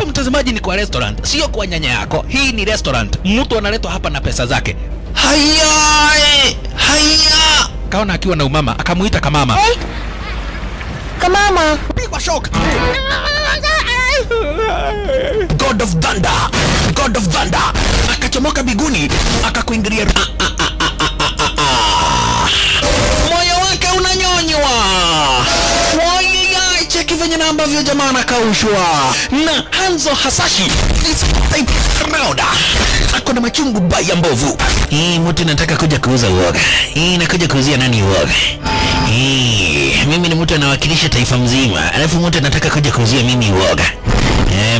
hapa mtazamaji ni kwa restaurant, sio kwa nyanya yako. Hii ni restaurant. Mtu analetwa hapa na pesa zake. Haya! Kaona akiwa na umama, akamuita kamama. Hey! Kamama! Pigwa shock. God of Thunder. Akachomoka biguni, akakuingilia. Moyo wake unanyonywa. Cheki venye na ambavyo jamaa anakaushwa. Na Hanzo Hasashi is type crowder. Ako na machungu baya mbovu. Mtu nataka kuja kuuza uoga. Nakuja kuuzia nani uoga? Mimi ni mtu anawakilisha taifa mzima. Alafu mtu anataka kuja kuuzia mimi uoga.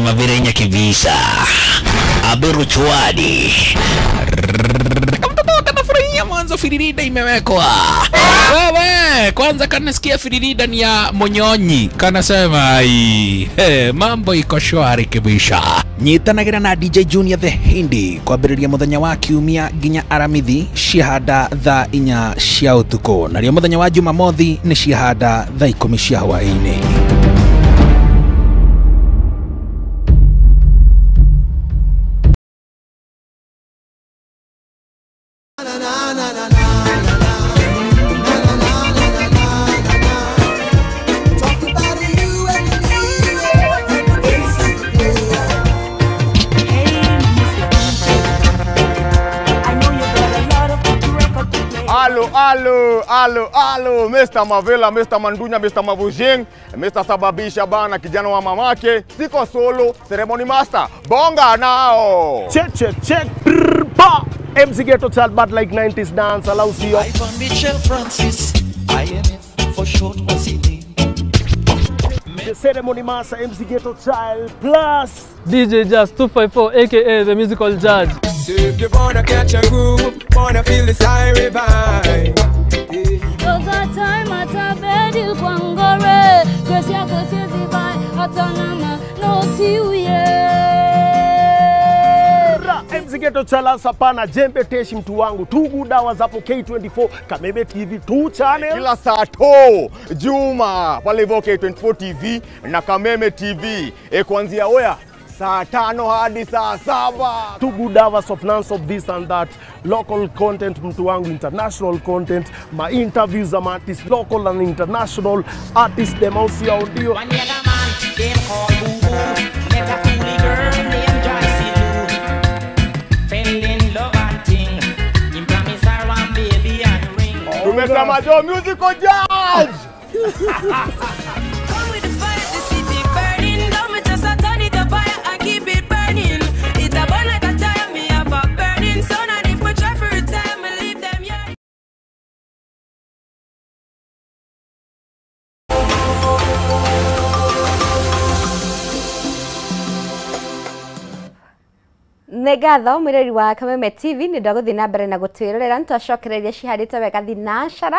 Mabirenya kibisa. Abiru chwadi. Kanafurahia mwanzo firirida imewekwa. Wewe kwanza kanasikia firirida ni ya Monyonyi. Kanasema mambo iko shwari kibisha. Nyitanagira na DJ Junior the Hindi kwa biriria muthenya wa kiumia ginya aramithi shihada tha inya cia utuko. Na rio muthenya wa Jumamothi ni shihada tha 10 cia hwaini. Alo, Mr. Mavela, Mr. Mandunya, Mr. Mavujeng, Mr. Sababisha bana, kijana wa mamake, siko solo, ceremony master, bonga nao. Check, brrrpa. MC Ghetto Child, but like 90s dance, allows you. Ivan Michel Francis, IMF for short was it? The ceremony master, MC Ghetto Child, plus DJ Just 254, aka the musical judge. So if you wanna catch a groove, wanna feel the siren vibe. Those are time at a bed you can go re. Cause ya cause you see by atanama no tiuye. MC Ghetto Child sapana jembe teshi mtu wangu. Tugu dawa zapo K24 Kameme TV 2 channel. Kila saa to Juma pale hivyo K24 TV na Kameme TV. Kuanzia oya saa 5 hadi saa 7. Two good hours of nonstop this and that. Local content mtu wangu, international content, my interviews am artists, local and international artists, them also audio. Tumesema jo musical judge. Negatho mwireri wa Kameme TV ni ndaguthi na mbere na gutwirorera ntwacokereria ciharite wega thinashara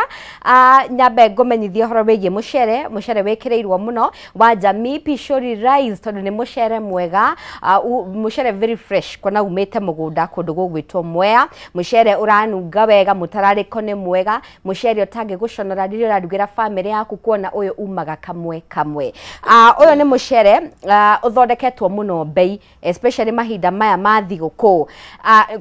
nyambe ngomenyithia horo wigie mucere wikireirwo muno wa Jamii Pishori Rice tondu ni mucere mwega mucere very fresh kona umete mugunda kundu gugwitwo Mwea mucere uranunga wega mutarariko ni mwega mucere utange guconora ririo rarugira family yaku kuona uyu umaga kamwe uyu ni mucere uthondeketwo muno bei especially mahinda maya thigũkũ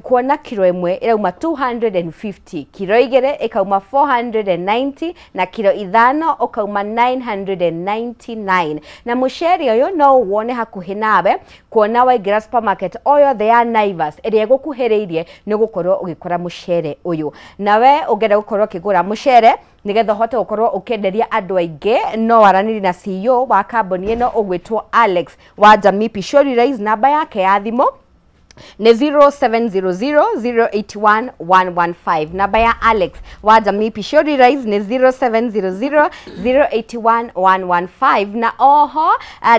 kuona kilo imwe irauma 250 kilo igere ikauma 490 na kilo ithano ukauma 999 na mucere uyu no wone hakuhi nawe kuona waingira supermarket oyo the ya Naivas iria gukuhiriirie ni gukorwo ugikora mucere uyu nawe ungenda gukorwo kigura mucere nigetha hote gukorwo ukenderia andu aingi no waraniri na CEO wa kambuni ino ugwitwo Alex wa Jamii Pishori Rice namba yake ya thimo ni 0700081115 namba ya Alex wa Jamii Pishori Rice ni 0700081115 na oho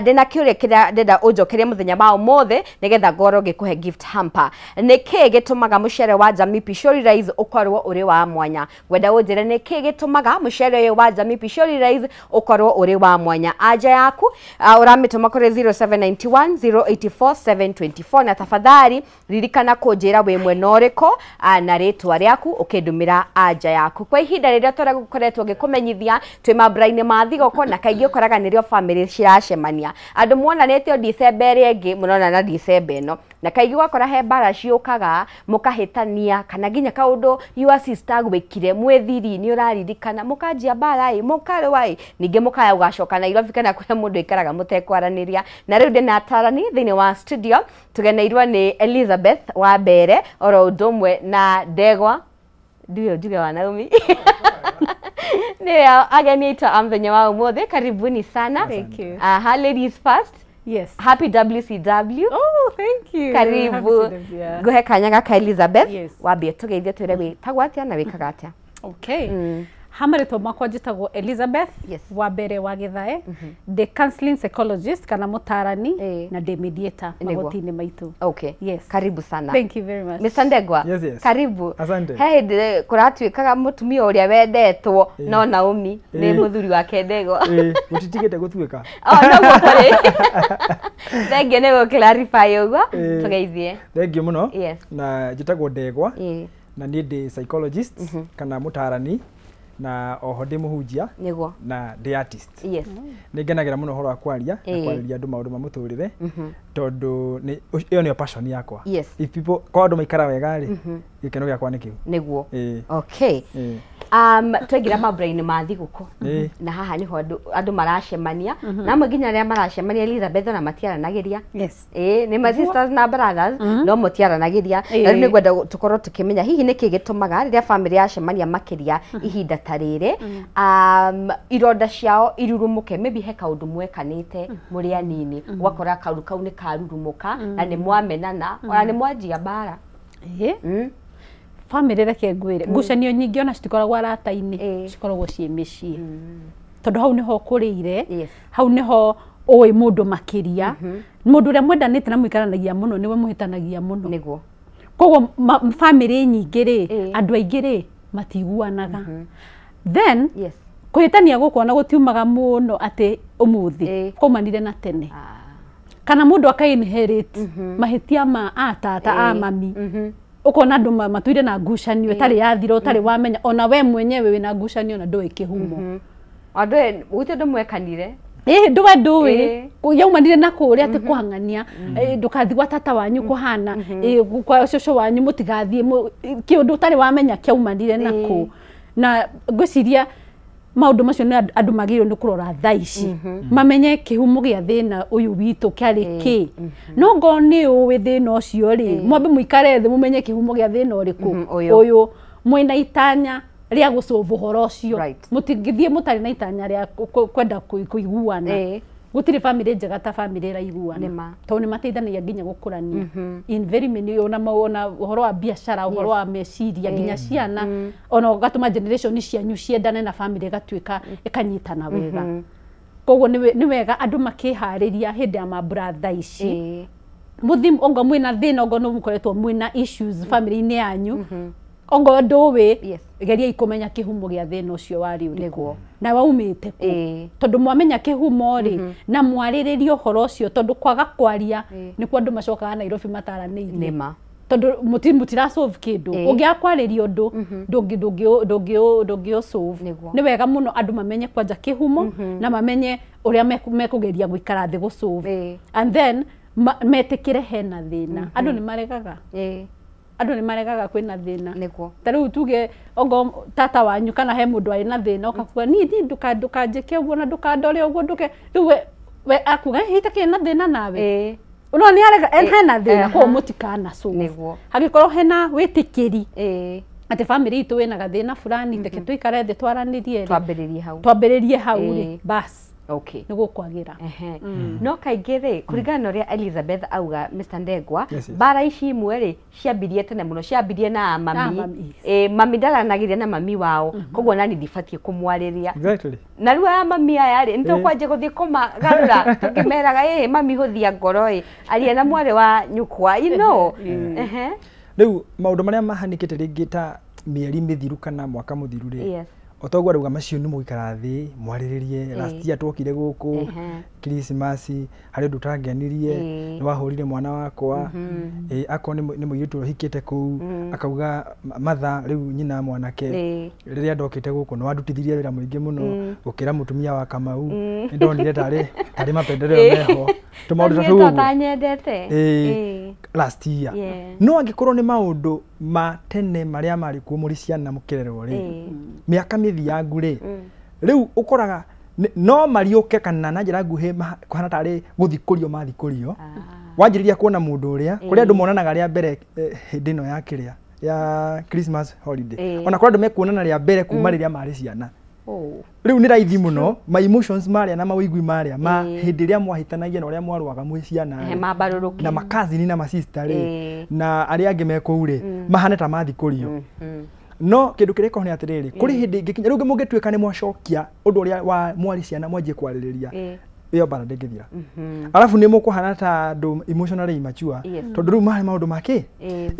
ndina kiuria kira ndenda unjokeria muthenya mao mothe nigetha ngoro ngikuhe gift hamper niki gitumaga mucere wa Jamii Pishori Rice ukorwo uri wa mwanya wenda unjire niki gitumaga mucere uyu wa Jamii Pishori Rice ukorwo uri wa mwanya anja yaku uramituma kuri 0791084724 na tafadhali tafadhali ririkana kunjira we mwena uriko na ritwa riaku ukindumira anja yaku kwa ihinda riria turagukoretwo ngikumenyithia twi mambura-ini ma thigoko na kaingi ukoraga nirio family ciracemania andu muonanite December ingi munona na December ino na kaingi wakora he mbara ciukaga mukahitania kana ginya kaundu your sister gwikire mwethiri ni uraririkana mukanjia mbara mukare wai ninge mukaya ugacoka Nairobi kana kuria mundu ikaraga mutekwaraneria na riu ndina atarani thiini wa studio tugeneirwo ni Elizabeth wa mbere oro undomwe na Ndegwa ndio njuge wa Naomi Ndio ageni ita amthenya wa umuthi karibuni sana. Thank you. Ladies first. Yes. Happy WCW. Oh, thank you. Karibu. Happy CW, yeah. Guhe kanyaga ka Elizabeth. Yes. Wambie tugeithie twire witagwo atia na wikaga atia. Okay. Hamaritwo makwa njitagwo Elizabeth wa mbere wa Githae, the counseling psychologist kana mutarani na the mediator magoti-ini maitu. Okay. Yes. Karibu sana. Thank you very much. Mr. Ndegwa. Yes, yes. Karibu. Asante. Hey, kuratuikaga mutumia uria wendetwo no Naomi ni muthuri wake Ndegwa. Gutitigite gutuika. No gukore. Thengi ni go clarify uguo tugeithie. Thengi muno. Yes. Na njitagwo Ndegwa. Na ni ndi psychologist kana mutarani na oho ndi muhunjia niguo na ndi artist. Yes. Ni ngenagira muno horo akwaria na kwariria andu maundu ma muturire tondu ni iyo ni passion yakwa. Yes. If people kwa andu maikara wega ri gikeno giakwa ni kiu niguo. Okay. Twengira mambura-ini ma thiguku na haha niho andu maracemania na amwe nginya aria maracemania Elizabeth na matiaranagiria. Yes. Ni my sisters na brothers no mutiaranagiria na riu nigwenda tukorwo tukimenya hihi niki gitumaga riria family yacemania makiria ihinda tarire ironda ciao irurumuke maybe he kaundu mwekanite muri anini gwakora kaundu kau ni karurumuka na ni mwamenana ona ni mwanjia mbara. Family reke ngwire ngucanio nyingi ona citikoragwo arata-ini cikoragwo cie micii tondu hau niho kurire hau niho oi mundu makiria mundu uria mwendanite na muikaranagia muno niwe muhitanagia muno niguo koguo family nyingi ri andu aingi ri matiguanaga then kuhitania guku ona gutiumaga muno ati umuthi kumanire na tene kana mundu akainherit mahitia ma atata a mami ukona andu matuire na ngucanio tari yathira tari wamenya ona we mwenyewe wina ngucanio na ndui kihumo andu gwite ndu mwekanire nduwe ndui yaumanire na kuria ati kuhangania ndukathigwa tata wanyu kuhana kwa shosho wanyu mutigathie kiundu tari wamenya kiaumanire na ku na ngwiciria maundu macio ni andu magirwo ni kurora thaici mamenye kihumo gia thina uyu witu kiari ki no ngo ni uwi thina ucio ri mwambe muikare thi mumenye kihumo gia thina uriku uyu mwina itanya ria gusolve uhoro ucio mutingithie mutari na itanya ria kwenda kuiguana gutiri family njega ta family raiguana to ni mateithanagia nginya gukurania in very many ona uhoro wa biashara uhoro wa meciria nginya ciana ona gatuma generation cianyu ciendane na family gatuika ikanyitana wega koguo ni wega andu makihariria hindi ya mabratha ici muthim ongo mwina thina ongo no mukoretwo mwina issues family-ini yanyu ongo nduwi geria ikumenya kihumo gia thina ucio wari urikuo na waumite ku tondu mwamenya kihumo ri na mwariririo horo ucio tondu kwaga kwaria ni kwa andu macokaga Nairobi mataraniire tondu mutira solve kindu ungiakwariria undu ndungi solve ni wega muno andu mamenye kwanja kihumo na mamenye uria mekugeria guikara thi gu solve and then metikire hena thina andu ni maregaga andu ni maregaga kwina thina niguo tariu tuge ongo tata wanyu kana he mundu ari na thina ukakuga ni ndukajike uguo na ndukandore uguo nduke riu we akuga hita kina thina nawe uno ni arega hena thina ko mutikana so niguo hagikorwo hena witikiri ati family itu wina gathina fulani teke tuikare thi twaranirie twambiririe hau ri bas okay niguo kwagira no kaingĩ ri kuringana na uria Elizabeth auga Mr. Ndegwa bara ici imwe ri ciambirie tene muno ciambirie na mami mami ndaranagiria na mami wao koguo nani ndibatie kumwariria na riu ya mami aya ri nitukwanje guthie kumagarura tukimeraga mami huthia ngoro aria na mwari wa nyukwa riu maundu maria mahanikite ringi ta mieri mithiru kana mwaka muthiru ri otogwa ruga macio ni muikara thi mwariririe last year twokire guku Christmas hari ndu tangenirie ni wahurire mwana wakwa ako ni muyitu hikite ku akauga matha riu nyina mwanake riria ndokite guku no andutithirie wira muingi muno gukira mutumia wa Kamau ni ndonire tari mapendeleo meho tumaundu tatu tanyendete last year no angikorwo ni maundu ma tene maria mari ku muri ciana mukirerwo ri miaka mithiangu ri riu ukoraga no mariuke kana na njira nguhi kwana tari guthikurio mathikurio wanjiriria kuona mundu uria kuria andu monanaga ria mbere hindi no ya kiria ya Christmas holiday ona kwa andu mekuonana ria mbere kuma riria mari ciana riu ni raithi muno my emotions maria na mawigwi maria ma hindi ria mwahitanagia na uria mwarwaga mwi ciana na makazini na masista ri na aria angi mekuure mahane ta mathikurio no kindu kireko ni atiriri kuri hindi ngikinya riu mungituika ni mwacokia undu uria wa mwari ciana mwanjie kwaririria iyo bara ndengithira alafu ni mukuhana ta andu emotionally immature tondu riu mari maundu make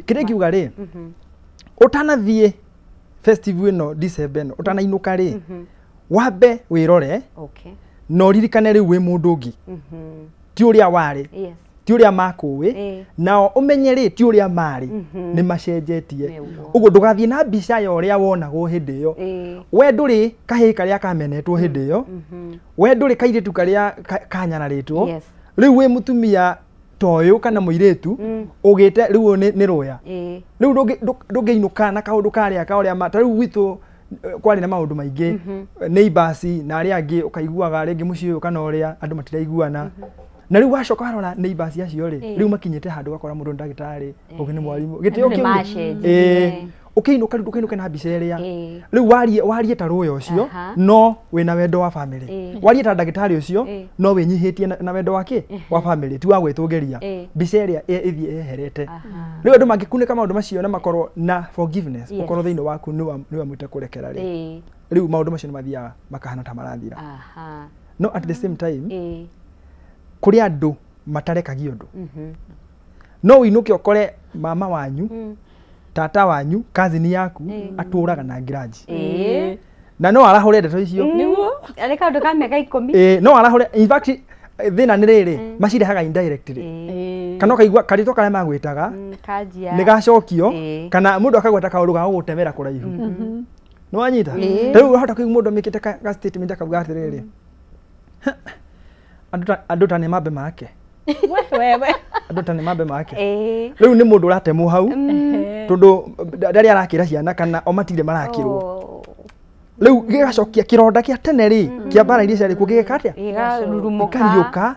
kire ngiuga ri utanathie festival ino December no utanainuka ri wambe wirore no ririkane riu wi mundu ungi ti uria wari ti uria makuwi nao umenye ri ti uria mari ni macenjetie uguo ndugathie na mbica ya uria wonagwo hindi iyo we nduri kahi karia kamenetwo hindi iyo we nduri kairitu karia kanyanaritwo riu wi mutumia toyo kana muiretu ugite riu ni roya riu ndungeinuka na kaundu karia ka uria mata riu witu kwari na maundu maingi neighbors na aria angi ukaiguaga ringi mucii uyu kana uria andu matiraiguana na riu wacoka harora neighbors acio ri riu makinyite handu gakora mundu ndagitari ugi ni mwarimu gitio kiu ukiinuka na mbica iria riu warie ta ruya ucio no wina wendo wa family warie ta ndagitari ucio no winyihitie na wendo wake wa family ti wa gwitungeria mbica iria ithie eherete riu andu mangikunika maundu macio na makorwo na forgiveness ukorwo thiini waku ni wa mwite kurekera ri riu maundu macio ni mathiaga makahana ta marathira no at the same time kuri andu matarekagia undu no winuke ukore mama wanyu tata wanyu kazini yaku aturaga na ngiraji na no arahure ndeto icio niguo ari kaundu ka miaka 10 no arahure in fact thina ni riri macirehaga indirectly kana kaigua karito karia magwitaga kajia ni gacokio kana mundu akagweta kaundu ga gutemera kuraihu no anyita riu hata kuigua mundu mikite ka statement akabuga atiriri andu tani mabe make wewe andu tani mabe make riu ni mundu uratemu hau tondu ndari arakira ciana kana o matire marakirwo riu gigacokia kironda kia tene ri kia bara iria ciari kugigekatia igarurumuka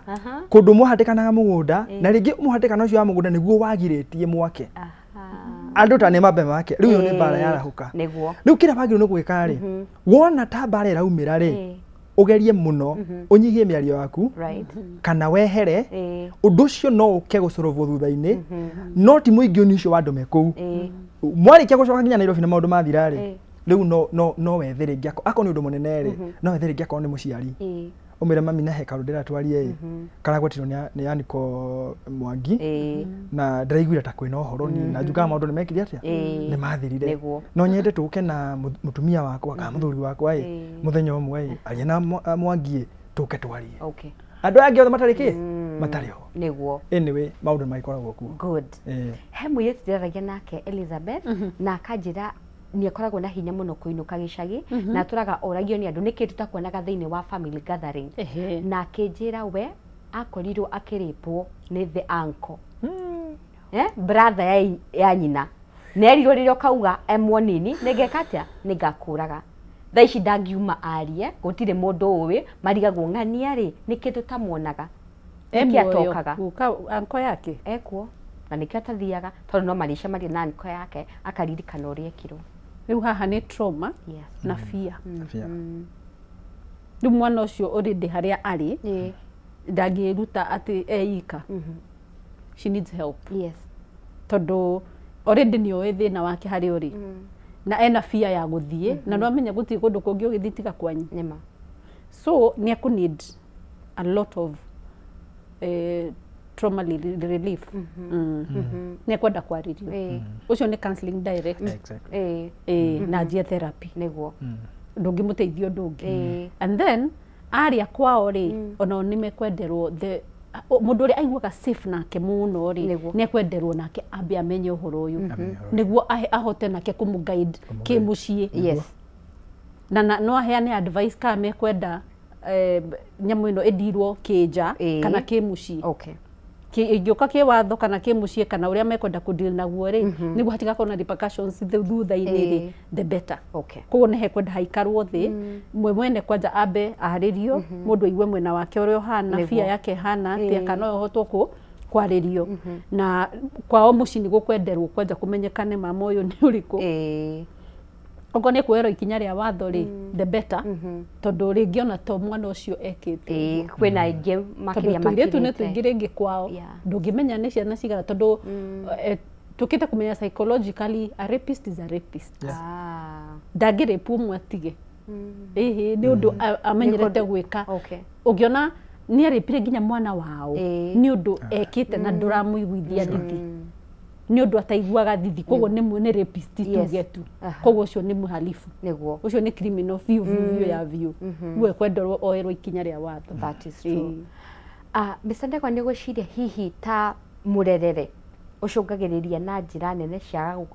kundu muhatikanaga mugunda na ringi muhatikana ucio wa mugunda niguo wagiritie mwake andu tani mabe make riu ni bara yarahuka niguo riu kira bagiro no gwika ri wona ta bara iraumira ri ugerie muno unyihie miario yaku kana wehere undu ucio no uke gucorovo thutha-ini no ti muingi unisho wa ndume kuu mwarikia gucoka nginya Nairobi na maundu mathira ri riu no wethere ngiako ako ni undu munene ri no wethere ngiako ni muciari umire mami na hekalu ndiratwarie karagwetiro ni Yaniko Mwangi na ndiraiguira ta kwina uhoro ni na njuga maundu ni mekire atia ni mathirire no nyende tuke na mutumia wakwa ka muthuri wakwa muthenya umwe aria na Mwangi tuke twarie andu angi othe matariki matariho niguo anyway maundu maikoragwo ku good he muiritu ndiragia nake Elizabeth na akanjira ni akoragwo na hinya muno kuinuka gicagi na turaga oragio ni andu niki tutakuonaga thiini wa family gathering na akinjira we akorirwo akiripwo ni the uncle brother ya nyina nerirwo ririo kauga emwonini ningekatia ningakuraga thaa ici ndangiuma arie gutire mundu uwi marigagwo ng'ania ri niki tutamuonaga niki atokaga uncle yake ekuo na niki atathiaga tondu no marisha mari na uncle yake akaririkana uria ekirwo riu haha ni trauma na fear riu mwana ucio already haria ari ndangiruta ati eika she needs help tondu already ni oe thina wake hari uri na ena fear ya guthie na no amenya guti kundu kungi ugithitiga kwanyu nema so ni aku need a lot of trauma relief ni kwenda kwaririo ucio ni counseling direct na njia therapy niguo ndungi muteithio ndungi and then aria kwao ri ona nimekwenderwo the mundu uri aiguaga safe nake muno ri ni ekwenderwo nake ambe amenye uhoro uyu niguo ahote nake kumuguide kimucii yes na no aheane advice ka mekwenda nyamu ino edirwo kija kana kimucii okay ingioka ki watho kana kimucii kana uria mekwenda ku deal naguo ri niguo hatigakona repercussions thutha-ini ri the better okay koguo ni hekwenda haikarwo thi mwene kwanja ambe aharirio mundu aigue mwena wake uria uhana fia yake hana atia kana ohotwo kwaririo na kwao mucii ni gukwenderwo kwanja kumenyekane mama uyu ni uriku Ogo ne kwero ikinya ria watho ri the better tondu ringi ona to mwana ucio ekite kwina ingi makiria makiria ne tuingire ngi kwao ndungimenya ne ciana cigana tondu tukite kumenya psychologically a rapist is a rapist ndagire pumwe atige ni undu amenyerete gwika ugiona ni aripire nginya mwana wao ni undu ekite na nduramuiguithia thithi ni undu ataiguaga thithi koguo ni rapist tugetu koguo ucio ni muhalifu niguo ucio ni criminal view ya view we kwenderwo oerwo ikinya ria watho that is true Mr. Ndegwa ni gwiciria hihi ta murerere ucungagiriria na njira nene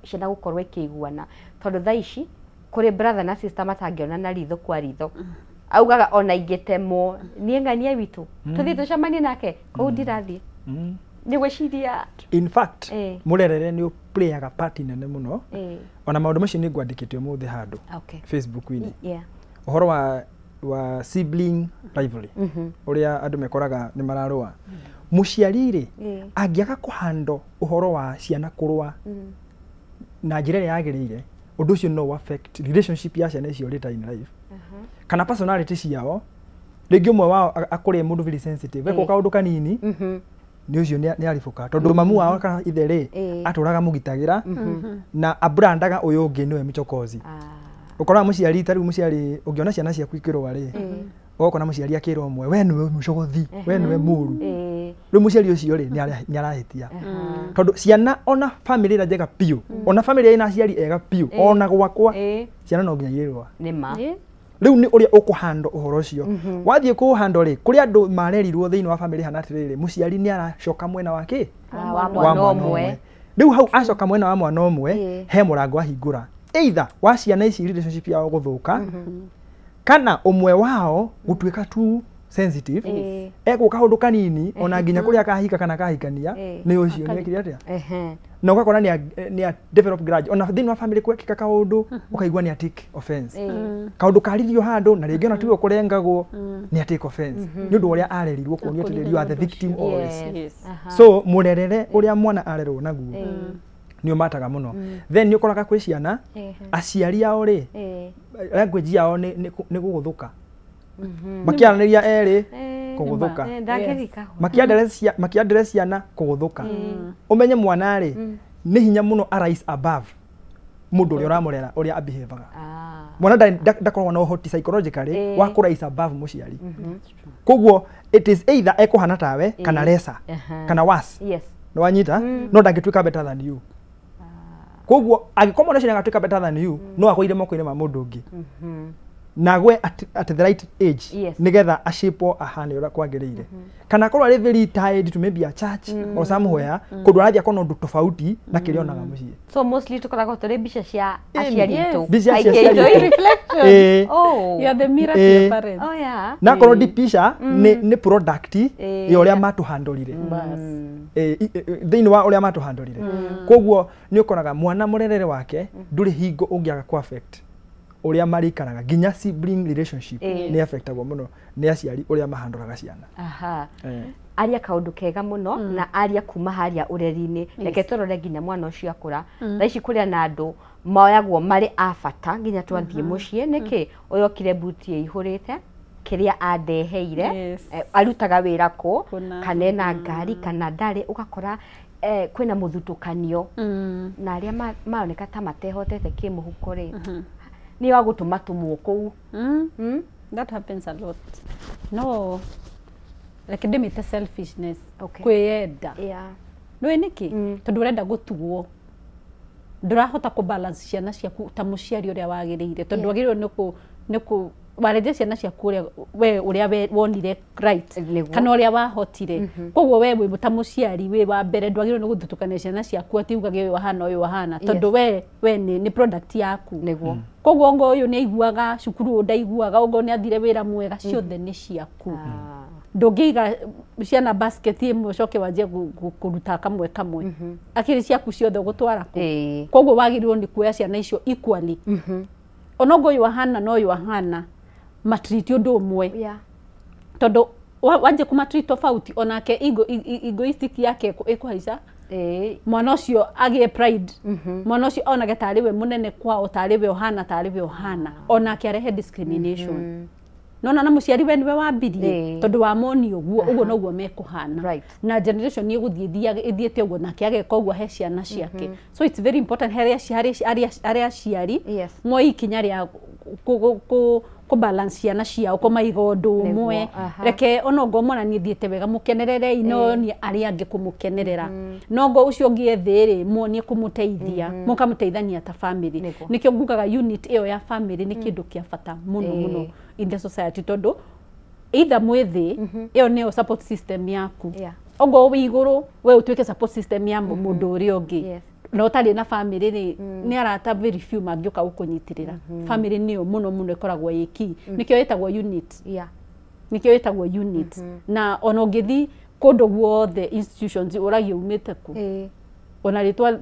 ciana gukorwo ikiguana tondu thaa ici kuri brother na sister matangiona na ritho kwa ritho augaga ona ingitemwo nie ngania witu tuthi tucamanie nake kou ndirathie ni gwiciria in fact murerere ni playaga part nene muno ona maundu macio ni ngwandikite umuthi handu Facebook-ini uhoro wa sibling rivalry uria andu mekoraga ni mararua muciari ri angiaga kuhando uhoro wa ciana kurua na njira ria yagirire undu ucio no affect relationship ya ciana icio later in life kana personality ciao ringi umwe wao akore mundu very sensitive eko kaundu kanini ni ucio ni arifuka tondu mamu wao kana ithere aturaga mugitagira na abrandaga uyu ungi niwe michokozi ukora muciari tari muciari ungiona ciana cia kwikirwa ri ukona muciari akirwa umwe we niwe michokozi we niwe muru ri muciari ucio ri ni arahitia tondu ciana ona family ra njega piu ona family ina ciari ega piu ona gwakwa ciana no nginya yirwa nima riu ni uria ukuhando uhoro ucio wathie kuhando ri kuri andu marerirwo thiini wa family hana tiriri muciari ni aracoka mwena wake wa mwana omwe riu hau acoka mwena wa mwana omwe he murango ahingura either wa ciana ici relationship yao guthuka kana umwe wao gutuika tu sensitive eko kaundu kanini ona nginya kuria kahika kana kahikania ni ucio ni kiri atia na ukakora ni a develop grudge ona thiini wa family kwekika kaundu ukaigua ni a take offense kaundu karithio handu na ringi ona tiwe kurengagwo ni a take offense ni undu uria arerirwo kuonio tiriri you are the victim always so murerere uria mwana arerwo naguo ni umataga muno then ni ukoraga kwi ciana aciari ao ri language yao ni guguthuka makiaraniria eri kuguthuka makiendelea ciana kuguthuka umenye mwana ri ni hinya muno arise above mundu uria uramurera uria abehaviaga mwana ndakorwo na uhoti psychologically wa kurise above muciari koguo it is either ekuhana tawe kana lesser kana worse no wanyita no ndangituika better than you koguo agikomwo na ciana gatuika better than you no akoire moko-ini ma mundu ungi nagwe at the right age nigetha ashipo ahane ura kwagiriire kana korwo ari very tied to maybe a church or somewhere kundu arathia kono ndu tofauti na kirionaga mucie so mostly tukoragwo turi bica cia aciari itu reflection you are the mirror to your parents na korwo di picha ni product ya uria matuhandurire thiini wa uria matuhandurire koguo ni ukoraga mwana murerere wake nduri hingo ungiaga ku affect uria marikaraga ginya sibling relationship ni affectagwo muno ni aciari uria mahanduraga ciana aria kaundu kega muno na aria kuma haria ureri-ini reke turore nginya mwana ucio akura thaici kuria na andu moyagwo mari abata nginya twathie mucie niki uyokire buti ihurite kiria andeheire arutaga wira ku kana na ngari kana ndari ugakora kwina muthutukanio na aria maoneka ta matehotete kimuhuko ri ni wa gutuma tumwo kou that happens a lot no like demite selfishness kwiyenda no niki tondu urenda gutugwo ndurahota ku balance ciana ciaku ta muciari uria wagiriire tondu agiriirwo niku wareje ciana ciaku we uria wonire right kana uria wahotire koguo we wi ta muciari we wa mbere ndwagirwo ni guthutukania ciana ciaku ati ugage uyu wahana uyu wahana tondu we ni product yaku niguo koguo ngo uyu ni aiguaga cukuru ndaiguaga ngo ni athire wira mwega ciothe ni ciaku ndungiiga ciana basket imwe coke wanjie kuruta kamwe kamwe akiri ciaku ciothe gutwara ku koguo wagirwo ni kuoya ciana icio equally onongo uyu wahana no uyu wahana matreat undu umwe tondu wanje kumatreat tofauti onake egoistic yake ikuhaica mwana ucio agie pride mwana ucio onage tariwe munene kwao tariwe ohana tariwe ohana onake arehe discrimination nona na muciari we niwe wambirie tondu wa moni uguo noguo mekuhana na generation ni guthie ithiete uguo nake ageka uguo he ciana ciake so it's very important aria ciari moi ikinya ria ku balance ciana ciao ko maigo undu umwe reke onongo mwana ni thiete wega mukenerere ino ni aria ange kumukenerera nongo ucio ngiethiri muonie kumuteithia mukamuteithania ta family nikio ngugaga unit iyo ya family ni kindu kia bata muno in the society tondu either mwithi iyo ni support system yaku ongo wi iguru we utuike support system ya mundu uri ungi no tari na family ni arata very few mangioka gukunyitirira family niyo muno ikoragwo yiki nikio yetagwo unit nikio yetagwo unit na ono ngithi kundu guothe institutions uragio umite ku ona ritwa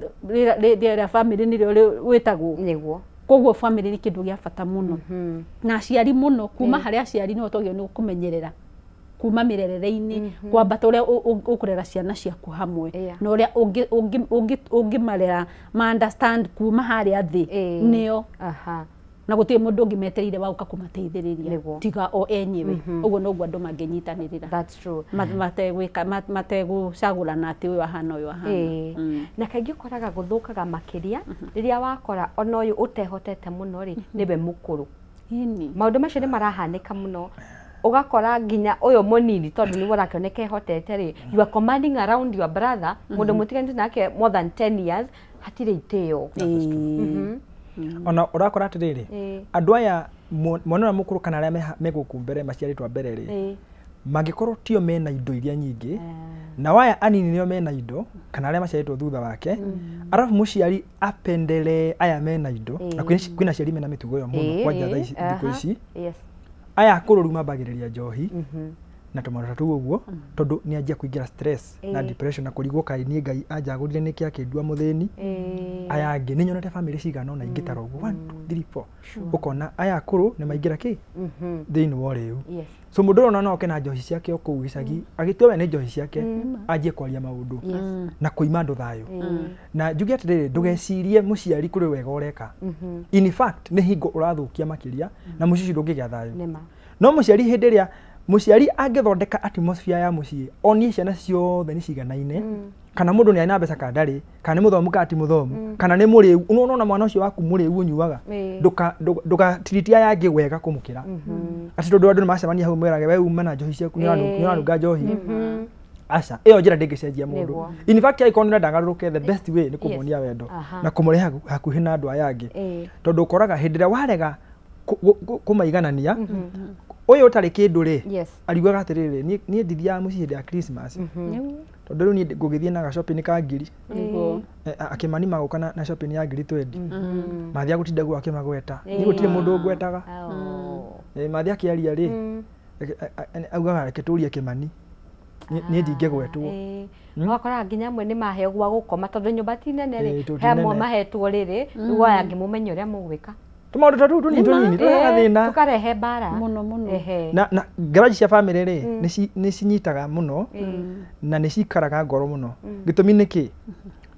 ria family ni rio wetagwo niguo koguo family ni kindu gia bata muno na aciari muno kuma haria aciari no togio ni kumenyerera kuma mirerere-ini kwambata uria ukurera ciana ciaku hamwe na uria ungimarera ma understand kuma haria thi nio na gutie mundu ungimetereire wauka kumateithiriria tiga o enyewe uguo noguo andu manginyitanirira that's true mategucagurana ati uyu wahana uyu wahana na kaingi ukoraga guthukaga makiria riria wakora ona uyu utehotete muno ri niwe mukuru maundu macio ni marahanika muno ugakora nginya uyu munini tondu ni warakioneka hotete ri you are commanding around your brother mundu mutiganite nake more than 10 years hatire iteo ona urakora atiriri andu aya mwana mukuru kana aria meguku mbere maciaritwa mbere ri magikorwo tio mena indo iria nyingi na waya anini nio mena indo kana aria maciaritwo thutha wake arafu muciari apendele aya mena indo na kwina ciari mena mitugo yo muno kwanja tha ici thiko ici aya akuru mambagiriria njohi na tumarata tu uguo tondu ni anjia kuingira stress na depression na kurigwo kai ni ngai anjagurire niki akindua muthini aya angi ni nyonete family cigana ona ingitara uguo 1 2 3 4 ukona aya akuru ni maingira ki thini wa riu so mundu ona no kena njohi ciake oku gicagi agitua we ni njohi ciake anjie kwaria maundu na kuima ndu thayo na njugi atiriri ndugecirie muciari kuri wega ureka in fact ni hingo urathukia makiria na mucici ndungigia thayo no muciari hindiria muciari angithondeka atmosphere ya mucii onie ciana ciothe ni ciganaine kana mundu ni aina mbeca kandari kana ni muthomu ka ti muthomu kana ni muriu unaona mwana ucio waku muriu unyuaga nduka tiritia yangi wega kumukira ati tondu andu macemania hau merage we uma na njohi ciaku ni ranunga njohi aca iyo njira ndingicenjia mundu in fact icon na ndagaruke the best way ni kumuonia wendo na kumureha hakuhi na andu aya angi tondu ukoraga hindira warega kumaiganania uyu utari kindu ri ariguaga atiriri ni ndithia muci hindi ya Christmas tondu ni ngugithie na shopping ka ngiri akimani maguka na shopping ya ngiri 20 mathia gutinda gwa akimagweta ni gutire mundu ngwetaga mathia kiaria ri augaga reketuria kimani ni ndingegwetwo wakora nginya mwe ni maheo gwa gukoma tondu nyumba ti nene ri hemo mahetwo riri ruo yangi mumenye uria mugwika tumaundu tatu tu ni tunini turathina tukarehe bara muno na garage cia family ri ni cinyitaga muno na ni cikaraga ngoro muno gitumi niki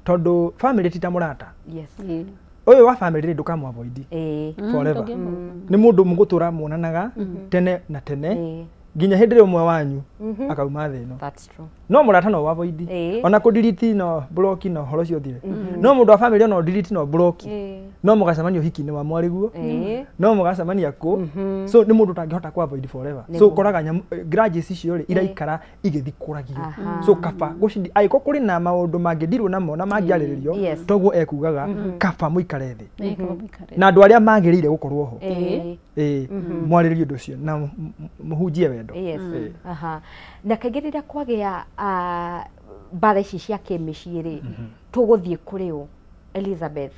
tondu family tita murata uyu wa family ri ndukamu avoid forever ni mundu mugutura muonanaga tene na tene nginya hindi umwe wanyu akauma thino that's true no murata no avoid ona ku delete no block no horo cio thire no mundu wa family no delete no block no mugacemania hiki-inĩ wa mwariguo no mugacemania ku so nĩ mũndũ tangĩhota ku avoid forever so koraga grudges icio ri iraikara igithikũragio so kaba gucindi aiko kuri na maũndũ mangĩndirwo namo na mangĩarĩrĩrio toguo ekugaga kaba mũikare thĩ na andũ arĩa magĩrĩire gũkorwo ho mwarĩrĩrio ũndũ ũcio na mũhunjie wendo na kaingĩ rĩrĩa kwagĩa mbara ici cia kĩmĩciĩ rĩ tũgũthiĩ kũrĩ ũ Elizabeth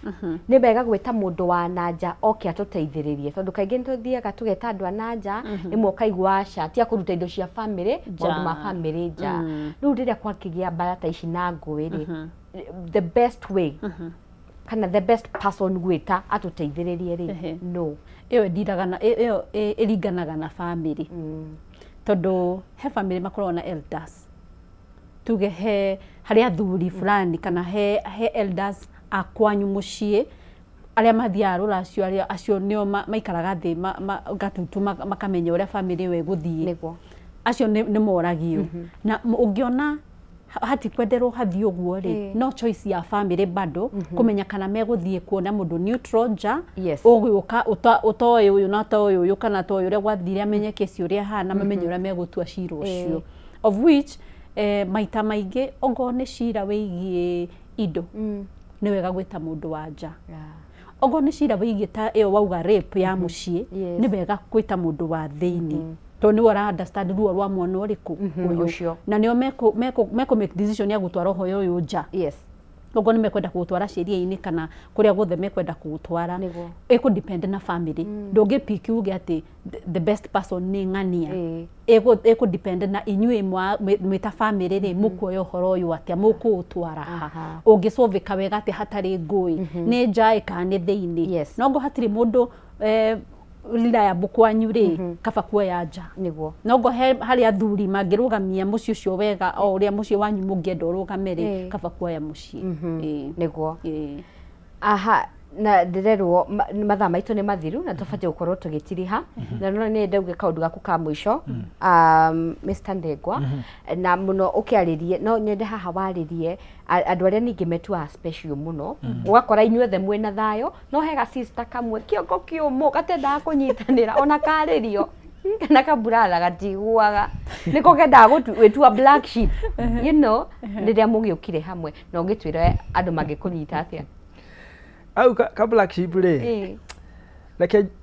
nĩ wega gwĩta mũndũ wa nanja oke atũteithĩrĩrie tondũ kaingĩ nĩtũthiaga tũgeta andũ a nanja ĩmwe ũkaigua aca tia kũruta indo cia family maũndũ ma family nja rĩu rĩrĩa kwakĩgĩa mbara ta ici na ngũĩ rĩ the best way kana the best person gwĩta atũteithĩrĩrie rĩ no ĩyo ndiragana ĩyo ĩringanaga na family tondu he family makoragwo na elders tuge he harĩ athuri fulani kana he elders akwanyu muciĩ arĩa mathiaga rũracio acio nĩo maikaraga thĩ gatutu makamenya ũrĩa family ĩyo ĩgũthiĩ acio nĩ moragio na ũngĩona hatikwenderwo hathi ũguo rĩ no choice ya family bado kũmenya kana megũthiĩ kuona mũndũ neutral nja ũgũka ũtoĩ ũyũ na toĩ ũyũ kana toĩ ũrĩa gwathire amenye kesi ũrĩa hana mamenye ũrĩa megũtua cira ũcio of which maita maingĩ ongo nĩ cira wĩgiĩ indo nĩ wega gwĩta mũndũ wa nja ongo nĩ cira wĩgiĩ ta ĩyo wauga rape ya mũciĩ nĩ wega gwĩta mũndũ wa thĩinĩ to nĩ wara understand ruo rwa mwana ũrĩkũ ũcio na nĩo meko make decision ya gũtwara ũhoro ũyũ nja ogo nĩ mekwenda kũgũtwara ciria-inĩ kana kũrĩa guothe mekwenda kũgũtwara ĩkũ depend na family ndũngĩ pick uge atĩ the best person nĩ ng'ania ĩkũ depend na inyuĩ mwĩta family rĩ mũkuoya ũhoro ũyũ atĩa mũkũũtwara ũngĩ solve wega atĩ hatarĩ ngũĩ nĩ nja ĩka nĩ thĩinĩ nogo hatirĩ mũndũ reliable kwanyu rĩ kaba kuoya nja nĩguo nogo harĩ athuri mangĩrũgamia mũciĩ ũcio wega o ũrĩa mũciĩ wanyu mũngĩenda ũrũgame rĩ kaba kuoya mũciĩ nĩguo na ndirerwo mathaa maitũ nĩ mathiru na tũbatiĩ gũkorwo tũgĩtiriha na no nĩ ndauge kaũndũ gaku ka mũico Mr. Ndegwa na mũno ũkĩarĩrie no nyende haha warĩrie andũ arĩa ningĩ metuaga special mũno ũgakora inyuothe mwĩna thayũ no hega sister kamwe kĩongo kĩũmũ gatendaga kũnyitanĩra ona karĩrio kana kaburatha gatiguaga nĩko kendaga gwĩtua black sheep you know rĩrĩa mũgĩũkire hamwe na ũngĩtwĩra andũ mangĩkũnyita atĩa au ka black sheep rĩ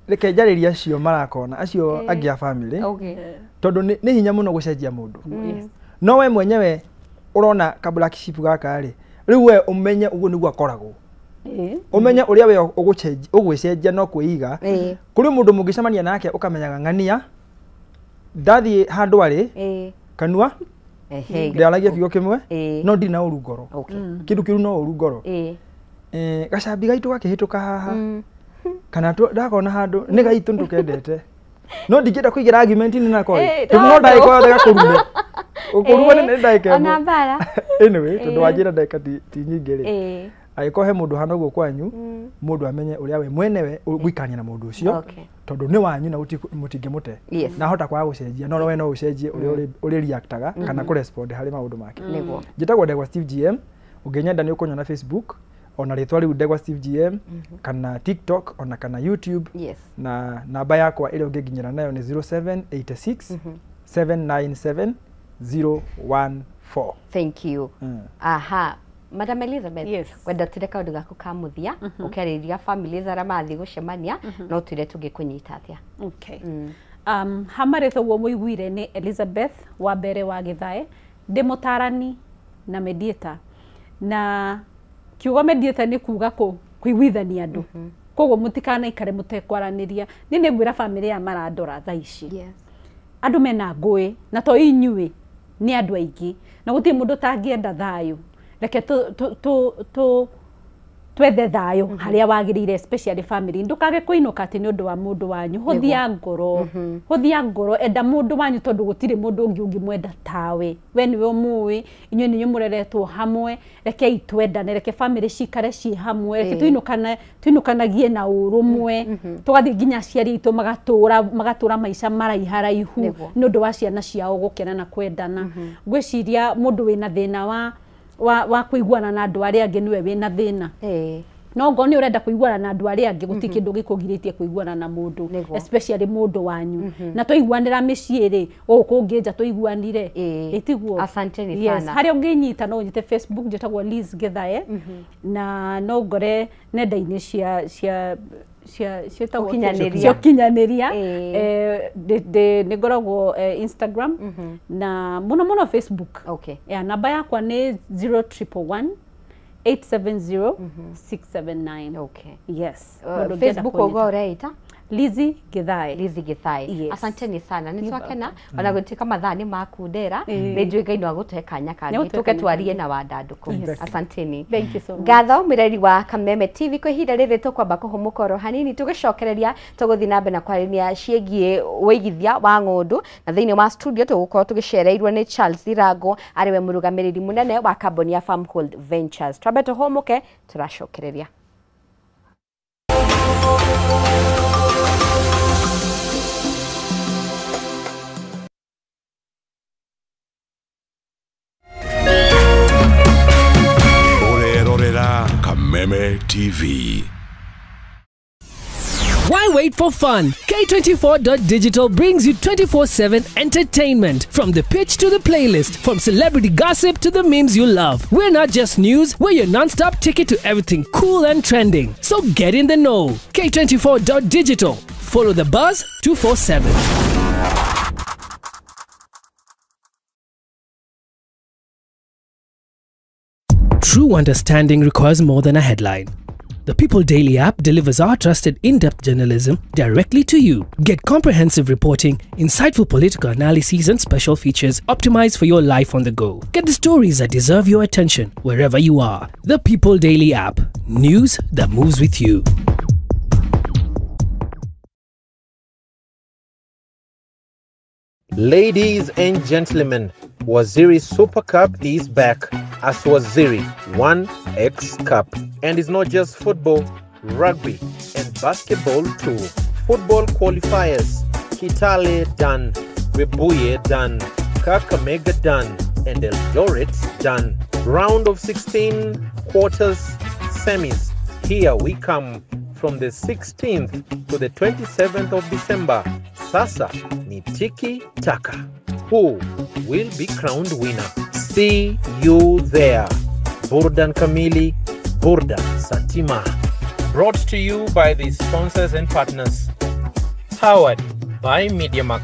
reke njarĩria acio marakona acio angĩ a family tondũ nĩ hinya mũno gũcenjia mũndũ no we mwenyewe ũrona ka black sheep gaka rĩ rĩu we ũmenye ũguo nĩguo akoragwo ũmenye ũrĩa we ũgwĩcenjia no kwĩiga kũrĩ mũndũ mũngĩcemania nake ũkamenyaga ng'ania ndathiĩ handũ arĩ kanua ndĩaragia kiugo kĩmwe no ndirĩ na ũru ngoro kĩndũ kĩu no ũru ngoro gacambi gaitũ gakĩhĩtũka haha kana ndakona handũ nĩ gaitũ ndũkendete no ndingĩenda kũigĩra argument-inĩ nako tondũ no ndagĩka yothe gakũrume ũkũruma nĩ ndagĩka ona mbara anyway tondũ wanjĩra ndagĩka ti nyingĩ rĩ agĩkorwo he mũndũ hana ũguo kwanyu mũndũ amenye ũrĩa we mwenewe ũgũikania na mũndũ ũcio tondũ nĩ wanyu na mũtingĩmũte na hota kwaga gũcenjia no we no ũcenjie ũrĩa reactaga kana kũrespond harĩ maũndũ make njĩtagwo Ndegwa Steve GM ũngĩnyenda nĩ ũkũnyona Facebook ona rĩtwa rĩu Ndegwa Steve GM kana TikTok ona kana YouTube na namba yakwa ĩrĩa ũngĩnginyĩra nayo nĩ 0786 797 014. Thank you. Madam Elizabeth, wenda tũre kaũndũ gaku ka mũthia ũkĩarĩria families arĩa mathiĩ gũcemania no twĩre tũngĩkũnyita atĩa. Okay. Hamarĩtwo guo mũiguire nĩ Elizabeth wa mbere wa Gĩthae ndĩ mũtarani na mediator na kiugo mediator nĩ kuga kũiguithania andũ koguo mũtikanaikare mũtekwaranĩria nĩ ngwĩra family ya marandora thaa ici andũ mena ngũĩ na to inyuĩ nĩ andũ aingĩ na gũtirĩ mũndũ tangĩenda thayũ reke twethe thayũ harĩa wagĩrĩire especially family ndũkage kũinũka atĩ nĩ ũndũ wa mũndũ wanyu hũthia ngoro enda mũndũ wanyu tondũ gũtirĩ mũndũ ũngĩ ũngĩmwenda tawe we nĩwe ũmũĩ inyuĩ nĩnyuĩ mũreretwo hamwe reke itwendane reke family cikare ci hamwe reke tuinũkanagie na ũrũmwe tũgathiĩ nginya aciari aitũ magatũra maica maraiharaihu nĩ ũndũ wa ciana ciao gũkena na kwendana ngwĩciria mũndũ wĩna thĩna wa kũiguana na andũ arĩa angĩ niwe wĩna thĩna no ngo ni urenda kuiguana na andu aria angi guti kindu gikugiritie kuiguana na mundu especially mundu wanyu na tuiguanira micii ri ukunginja tuiguanire itiguo asanteni sana hari unginyita no nyite Facebook njitagwo Liz Githae na no ngore nenda-ini cia kinyanĩria nĩ ngoragwo Instagram na muno Facebook namba yakwa nĩ 0111 870 679 yes Facebook ugo ureita Lizzy Githae. Lizzy Githae. Yes. Asanteni sana. Nitwakena ona gutika mathani makundera nijue Ngai no aguthe kanya kangi tuke twarie na wandanduku. Asanteni. Thank you so much. Gatho mireri wa Kameme TV kwa ihinda riri tukwamba kuhumukoro hanini tugicokereria tuguthi nambe na kwarinia ciegie wigithia wa ngondu na thiini wa studio tugukorwo tugicereirwo ni Charles Irango ariwe murugamiriri munene wa kambuni ya Farmhold Ventures. Twabe tuhumuke turacokereria. Kameme TV. Why wait for fun? K24.digital brings you 24/7 entertainment. From the pitch to the playlist, from celebrity gossip to the memes you love. We're not just news, we're your non-stop ticket to everything cool and trending. So get in the know. K24.digital. Follow the buzz 247. True understanding requires more than a headline. The People Daily app delivers our trusted in-depth journalism directly to you. Get comprehensive reporting, insightful political analyses and special features optimized for your life on the go. Get the stories that deserve your attention wherever you are. The People Daily app. News that moves with you. Ladies and gentlemen, Waziri Super Cup is back as Waziri 1X Cup. And it's not just football, rugby and basketball too. Football qualifiers, Kitale done, Webuye done, Kakamega done, and Eldoret done. Round of 16, quarters, semis. Here we come from the 16th to the 27th of December. Sasa ni tiki taka. Who will be crowned winner? See you there. Burdan Kamili, Burdan Satima. Brought to you by the sponsors and partners. Powered by MediaMax.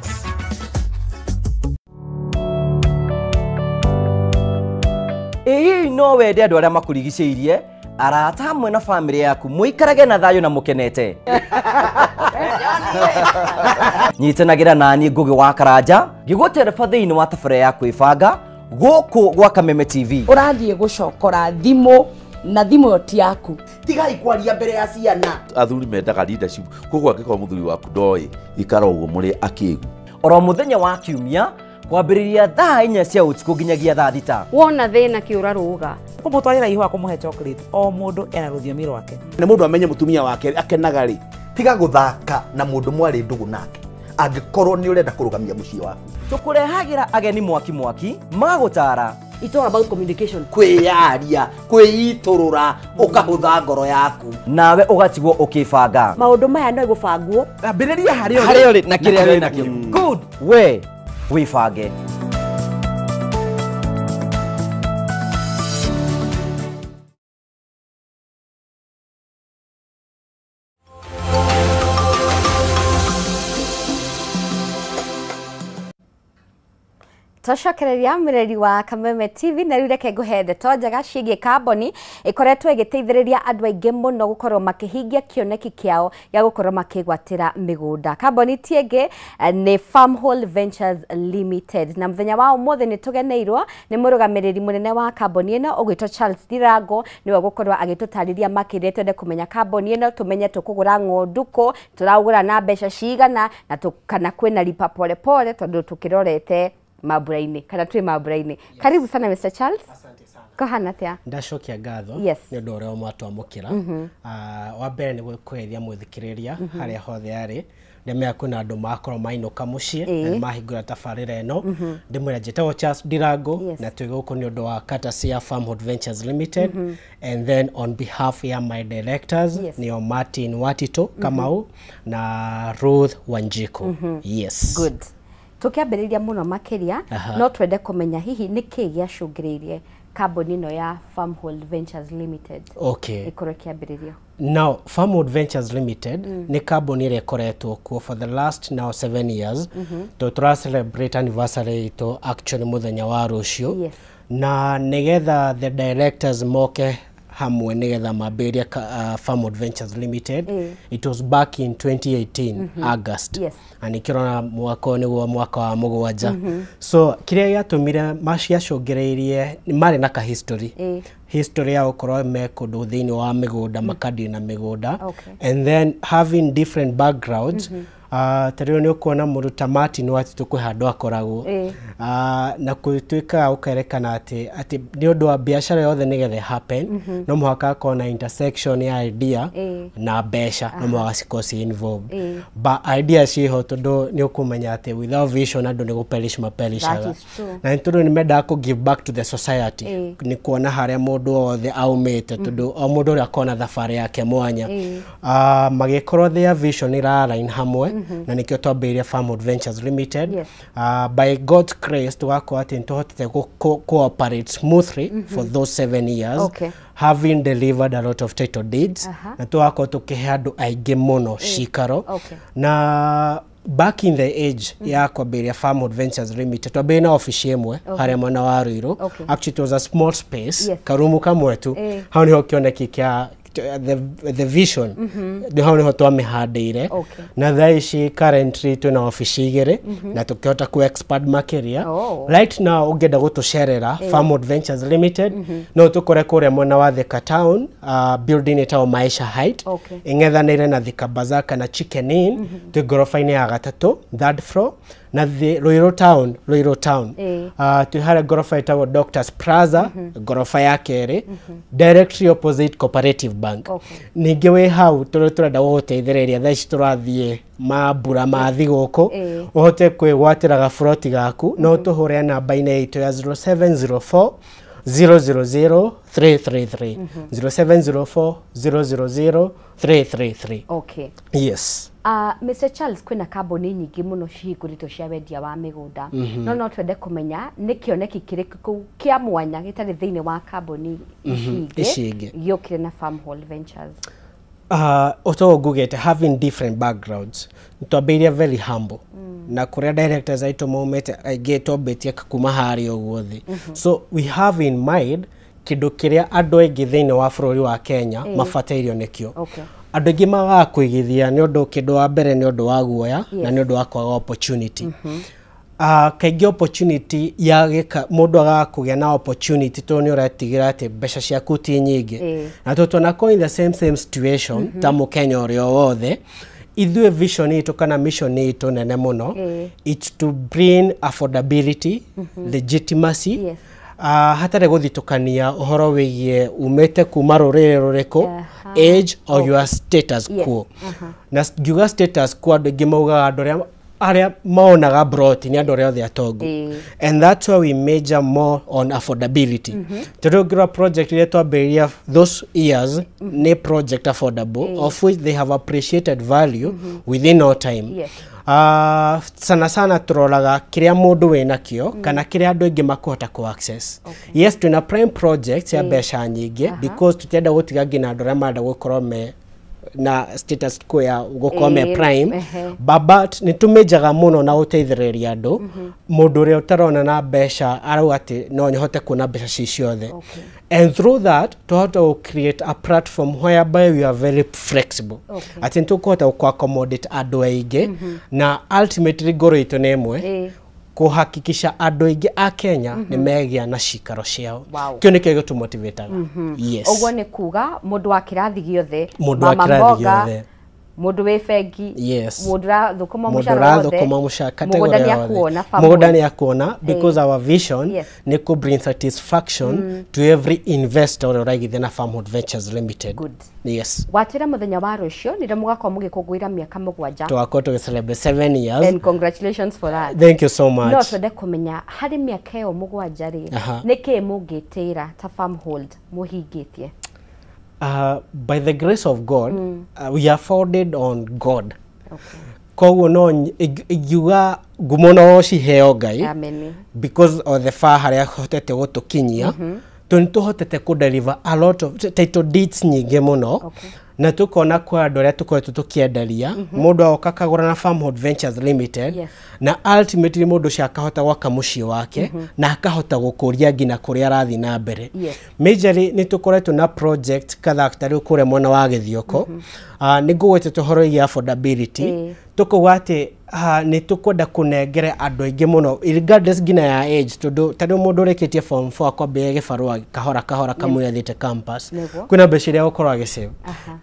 Ĩĩ no wende andũ arĩa makurigicĩirie arata hamwe na family yaku muikarage na thayo na mukenete nyitanagira nani Ngugi wa Karanja ngigutereba thiini wa tabara ya kwibanga guku gwa Kameme TV urathie gucokora thimu na thimu yoti yaku tigai kwaria mbere ya ciana athuri mendaga leadership koguo angĩkorwo muthuri waku ndoi ikara uguo muri akigu oro muthenya wa kiumia kwambĩrĩria thaa 4 cia ũtukũ nginyagia thaa 6 wona thĩna kĩũra rũga kumutwarira ihu akumuhe chocolate o mundu ena rũthiomi rwake nĩ mũndũ amenye mutumia wake akenaga rĩ tiga guthaka na mũndũ mwari ndugu nake angĩkorwo nĩ ũrenda kũrũgamia mũciĩ waku tukurehagira ageni mwaki magutara it's all about communication kwiyaria kwiiturura ukahutha ngoro yaku nawe ugatigwo ukibanga maundu maya no igubangwo ambĩrĩria harĩa ũrĩ na kĩrĩa wĩ nakĩo good we wibange Twacokereria mireri wa Kameme TV na rĩu nguhe ndeto njega ciĩgiĩ kamboni ĩkoretwo ĩgĩteithĩrĩria andũ aingĩ mũno gũkorwo makĩhingia kĩoneki kĩao ya gũkorwo makĩgwatĩra mĩgũnda. Kamboni ti ĩngĩ nĩ Farmhold Ventures Limited na mũthenya wa ũmũthĩ nĩ tũgeneirwo nĩ mũrũgamĩrĩri mũnene wa kamboni ĩno ũgwĩtwo Charles Irango nĩwe gũkorwo agĩtũtarĩria makĩria twende kũmenya kamboni ĩno tũmenye tũkũgũra ng'ondu kũ tũragũra na mbeca cigana na kana kwĩna lipa pole pole tondũ tũkĩrorete maburaini kana twi maburaini. Karibu sana Mr. Charles. Asante sana. Kohana atia? Ndacokia ngatho yes. Nĩ ũndũ ũrĩa mwatwamũkĩra. Wa mbere nĩ kwĩrithia mwĩthikĩrĩria harĩa hothe arĩ ndemea kuna andu makorwo mainuka mucii na mahingura tabarira eno ndimwira njitagwo Charles Ndirango na twi guku ni undu wa courtesy ya Farmhood Ventures Limited and then on behalf ya my directors ni Martin Watito Kamau na Ruth Wanjiko. Yes, good. Tukiambiriria muno makiria no twende kumenya hihi niki giacungiririe kambuni no ya Farmhood Ventures Limited. Okay, ikore kiambiririo. Now, Farmhood Ventures Limited ni kambuni ire koretwo kuo for the last now 7 years. To celebrate anniversary ito actually muthenya wa rucio. Na nigetha the directors moke hamwe nigetha mambiria Farmhood Ventures Limited. It was back in 2018 August. And ikirona mwaka niguo mwaka wa mugwanja. So kiria giatumire maciacungireirie mari na ka history. History ya ukorwo me kundu thiini wa migunda makadi na migunda and then having different backgrounds. Tario ni ukuona mundu ta Martin Watito kwi handu akoragwo na kutuika ukerekana ati ni undu wa biashara yothe nigethe happen no muhaka akorwo na intersection ya idea na mbeca no muhaka cikosi involved but idea ciho tondu ni ukumenya ati without vision andu ni guperish maperishaga na ntundu ni menda ku give back to the society ni kuona haria mundu wothe aumite tondu o mundu ri akona thabari yake mwanya magikorwo their vision ira line hamwe na nikio twambiria Farmhood Ventures Limited. By God's grace tugakorwo ati ntuhotete cooperate smoothly for those 7 years having delivered a lot of title deeds na tugakorwo tukihe andu aingi muno cikaro na back in the age ya kwambiria Farmhood Ventures Limited twambiria na office imwe haria mwena wa Ruiru. Actually it was a small space karumu kamwe tu hau niho kioneki kia the vision ni hau niho twamihandiire na thaici currently tuna office igire na tukihota ku expand makiria right now ungenda gutucerera Farmhood Ventures Limited no tukore kure mwena wa Thika Town building itawo Maisha Height ingethanire na Thika Bazaar kana Chicken Inn tu gorofa-ini ya gatatu third floor na Ruiru Town tuhare gorofa itawo Doctors Plaza gorofa ya keri directly opposite Cooperative Bank. Ningi we hau turenda guteithiriria thaici turathie mabura mathi guku uhote kwigwatira gafuroti gaku no tuhure namba-ini itu ya 0704 000-333 0704-000-333. Okay. Yes. Mr. Charles, kwina kambuni nyingi muno cihingurito cia wendia wa migunda no twende kumenya ni kioneki kiriku kia mwanya gitari thiini wa kambuni ici giukire na Farmhood Ventures. Oto gugete having different backgrounds twambiria very humble na kuria directors aito maumete aigito betie kuma hari ogwothi so we have in mind kindu kiria andu aingi thiini wa bururi wa Kenya mafatairio nikio andu aingi magaga kuigithia ni undu kindu wa mbere ni undu wa guoya na ni undu wa kwaga opportunity kaingi opportunity ya gika mundu agaga kugia na opportunity to ni uratigira ati mbeca ciaku ti nyingi na tutona ko in the same situation ta Mukenya urio wothe ithuĩ vision itu kana mission itu nene muno it's to bring affordability legitimacy hatare guthitukania uhoro wigie umete kuma rurire ruriku age or your status quo na juga status quo andu ingi maugaga andu aria maonaga broad ni andu aria atongu and that's why we major more on affordability turugira project ile twambiria those years ne project affordable of which they have appreciated value within no time sana turoraga kiria mundu wina kio kana kiria andu ingi makuhota ku access yes tuna prime projects ya besha nyingi because tutenda gutiga ngina andu aria marenda gukorwo me na status quo ya gukome prime but ni tumejaga muno na uteithiriria andu mundu ri utarona na besha arau ati no nyote kuna besha ciciothe and through that to create a platform whereby we are very flexible ati ntukuhota ku accommodate andu aingi na ultimately goro itu nemwe kuhakikisha andu aingi a Kenya ni megia na cikaro ciao kio ni kio tu motivator yes ogwo ni kuga mundu wa kirathi giothe mama mboga mundu we bengi Yes. mundu ra thukuma mushara wothe mugunda ni akuona because our vision ni ku bring satisfaction to every investor uraigithia na Farmhood Ventures Limited. Good. Yes. Watira muthenya wa rucio ni ndamugakwa mugikungwira miaka 7 twakoto celebrate 7 years and congratulations for that. Thank you so much. No twende kumenya hari miaka iyo 7 ri niki mungitira ta Farmhood muhingitie? By the grace of God, we are founded on God. Okay. Koguo no igiuga ngumono ciheo Ngai. Amen. Because of the far haria hotete gutukinyia tuhotete ku deliver a lot of title deeds nyingi muno. Okay. Na tukona kwa andu aria tukoretwo tukienderia mundu aoka kagura na Farmhood Ventures Limited na ultimately mundu cia akahota gwaka mucii wake na akahota gukuria ngina kuria arathi na mbere. Majorly ni tukoretwo na project kadhaktari ukure mwana wa Githioko niguwete tuhoro ya affordability tukugwate ni tukwenda kunengere andu aingi muno regardless ngina ya age tondu mundu reketie form 4 akwambia gibarua kahora kamwe athite campus kuna beshiria gukorwa gisave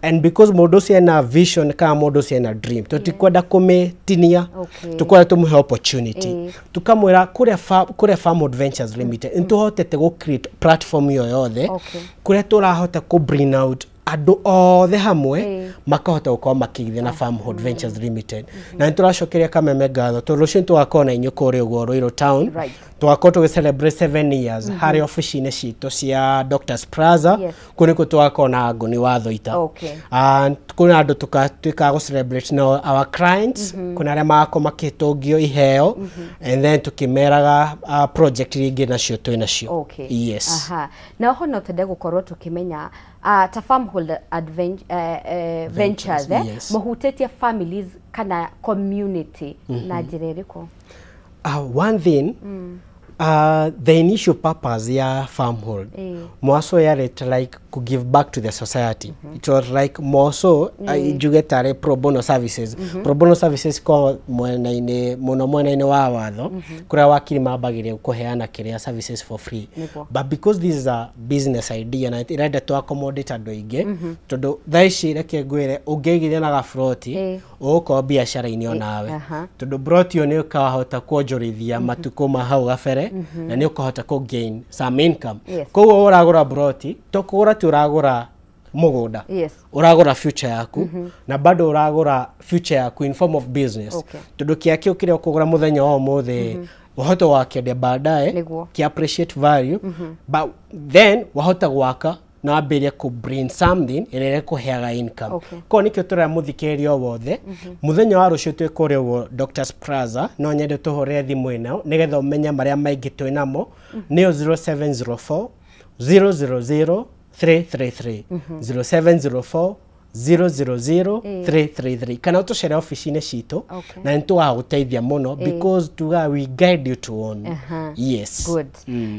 and because mundu ucio na vision kana mundu ucio na dream tutikwenda kumetinia tukwenda tumuhe opportunity tukamwira kuria Farmhood Ventures Limited ntuhotete go create platform yo yothe kuria turahota ku bring out andu othe hamwe makahota gukorwo makigithia na Farmhood Ventures Limited na nituracokeria kameme ngatho tondu rucio twakona inyu kuri uguo Ruiru town twakorwo tugi celebrate 7 years hari ofici-ini citu cia Doctors Plaza kuniko twakona nguni wa Thoita kuna andu tukatuika go celebrate na our clients kuna aria mako makitungio iheo and then tukimeraga project ringi nacio twinacio. Yes. Na ho no tende gukorwo tukimenya ta Farmhood Ventures muhutetie families kana community na njira iriku? One thing the initial purpose ya Farmhood mwaso yare like to give back to the society. It was like more so jugetare pro bono services. Pro bono services ko mwena-ini muno mwena-ini wa watho kuria wakiri mabagiria kuheana kiria services for free. But because this is a business idea na irenda to accommodate andu aingi tondu thaici reke ngwire ungeigithia na gafroti uko biashara-ini onawe tondu broti oni ukahota kuonjorithia matuko ma hau gabere na ni ukahota ku gain some income. Koguo uragura broti tokugura turagura mugunda uragura future yaku na bado uragura future yaku in form of business tondu kiakio kiria ukugura muthenya wa mothe uhoto wakendia baadaye ki appreciate value but then wahota gwaka na wambiria ku bring something irere kuheaga income. Ko nikio tura muthikerio wothe muthenya wa rucio twikorewo Doctors Plaza no nyende tuhore thimu ino nigetha umenya maria maingi twinamo niyo 0704 000 333 0704 000-333 kana utuchere ofici-ini citu na nitugaguteithia muno because we guide you to own. Yes. Good.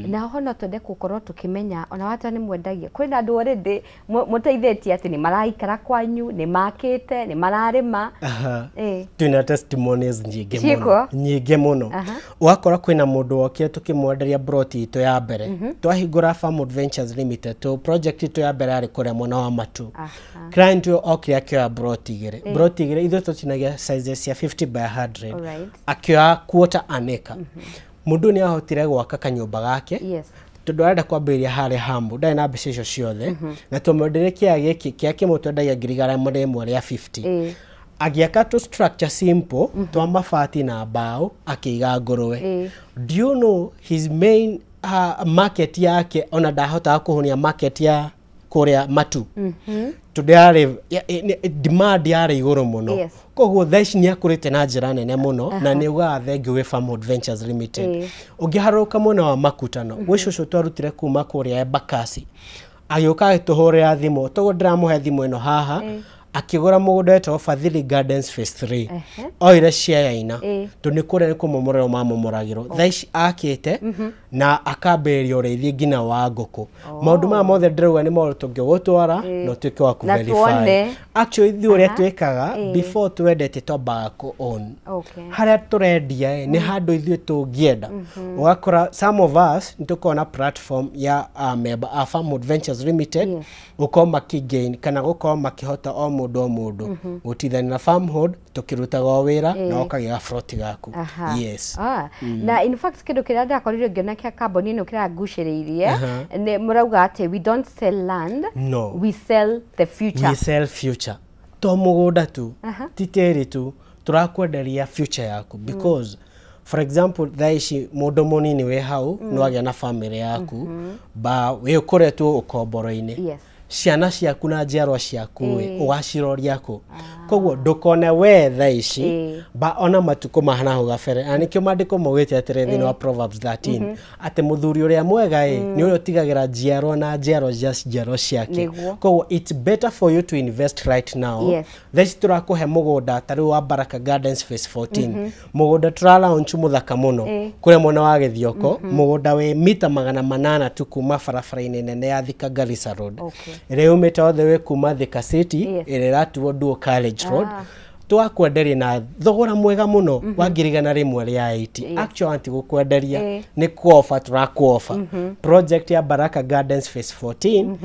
Na hono twende gukorwo tukimenya ona wata ni mwendagia kwina andu already muteithĩtie ati ni maraikara kwanyu ni makite ni mararima twina testimonies nyingi muno wakora kwina mundu wokire tukimwenderia broti itu ya mbere twahingura Farmhood Ventures Limited to project itu ya mbere ari kuria mwana wa matu client yo okire akioya broti igire ithu tutinagia sizes ya 50 by 100 akioya quarter an acre mundu ni ahotire gwaka kanyumba gake tondu arenda kwambiria hari hambu ndari na mbeca icio ciothe na tumwenderie kia giki kia kimutwendagia ngirigara muremwe ria 50 agiaka to structure simple twa mabati na mbao akiiga nguruwe. Do you know his main market yake ona ndahota kuhunia market ya kuria matu today demand yare iguru muno koguo thaici ni akurite na njira nene muno na ni uga thengiu we Farmhood Ventures Limited ungiharuka muno wa makutano gwicucu twarutire kuma kuria Embakasi agioka tuhorera thimu togo ndiramuhe thimu ino haha akigura mugunda eto Fadhili Gardens Phase 3 oire share ina tuni kure ni kumomorero mamomoragiro thaici akite na akaberia ureithi ngina wa nguku maundu ma mothe ndirauga ni maundu tungigutwara no twike wa verify actually thi uria twikaga before twendete twambaga ku own haria turendia ni handu ithui tungienda ugakora some of us nitukona platform ya member Farmhood Ventures Limited ukoma kigain kana gukoma kihota mundu o mundu gutithania na farmhold tukirutaga wira na okagiga froti gaku. Yes. Na in fact kindu kiria ndakorire ngiona kia kamboni ino kira nguciriirie ni murauga ati we don't sell land, we sell the future. We sell future. To mugunda tu titeri tu turakwenderia future yaku because for example thaici mundu munini we hau no agia na family yaku ba we ukoretwo ukomboro-ini ciana ciaku na njiarwa ciaku ugaciroria ku koguo ndukone we thaici ba ona matuko mahana ho gabere ani kio mandiko mogete atere thini wa Proverbs 13 ate muthuri uria mwega ni uyo tigagira njiarwa na njiarwa just njiarwa ciake koguo it's better for you to invest right now. Thaici turakuhe mugunda tari wa Baraka Gardens phase 14 mugunda turalaunch muthaka muno kure mwana wa Githioko mugunda we mita 800 tu kuma barabara-ini nene ya Thika Garissa Road. Reu meta othe we kuma Thika City iratuo Duo College Road twakwenderia na thogora mwega muno wa ngirigana rimwe ria 80. Actually anti gukwenderia ni kuofa turakuofa project ya Baraka Gardens phase 14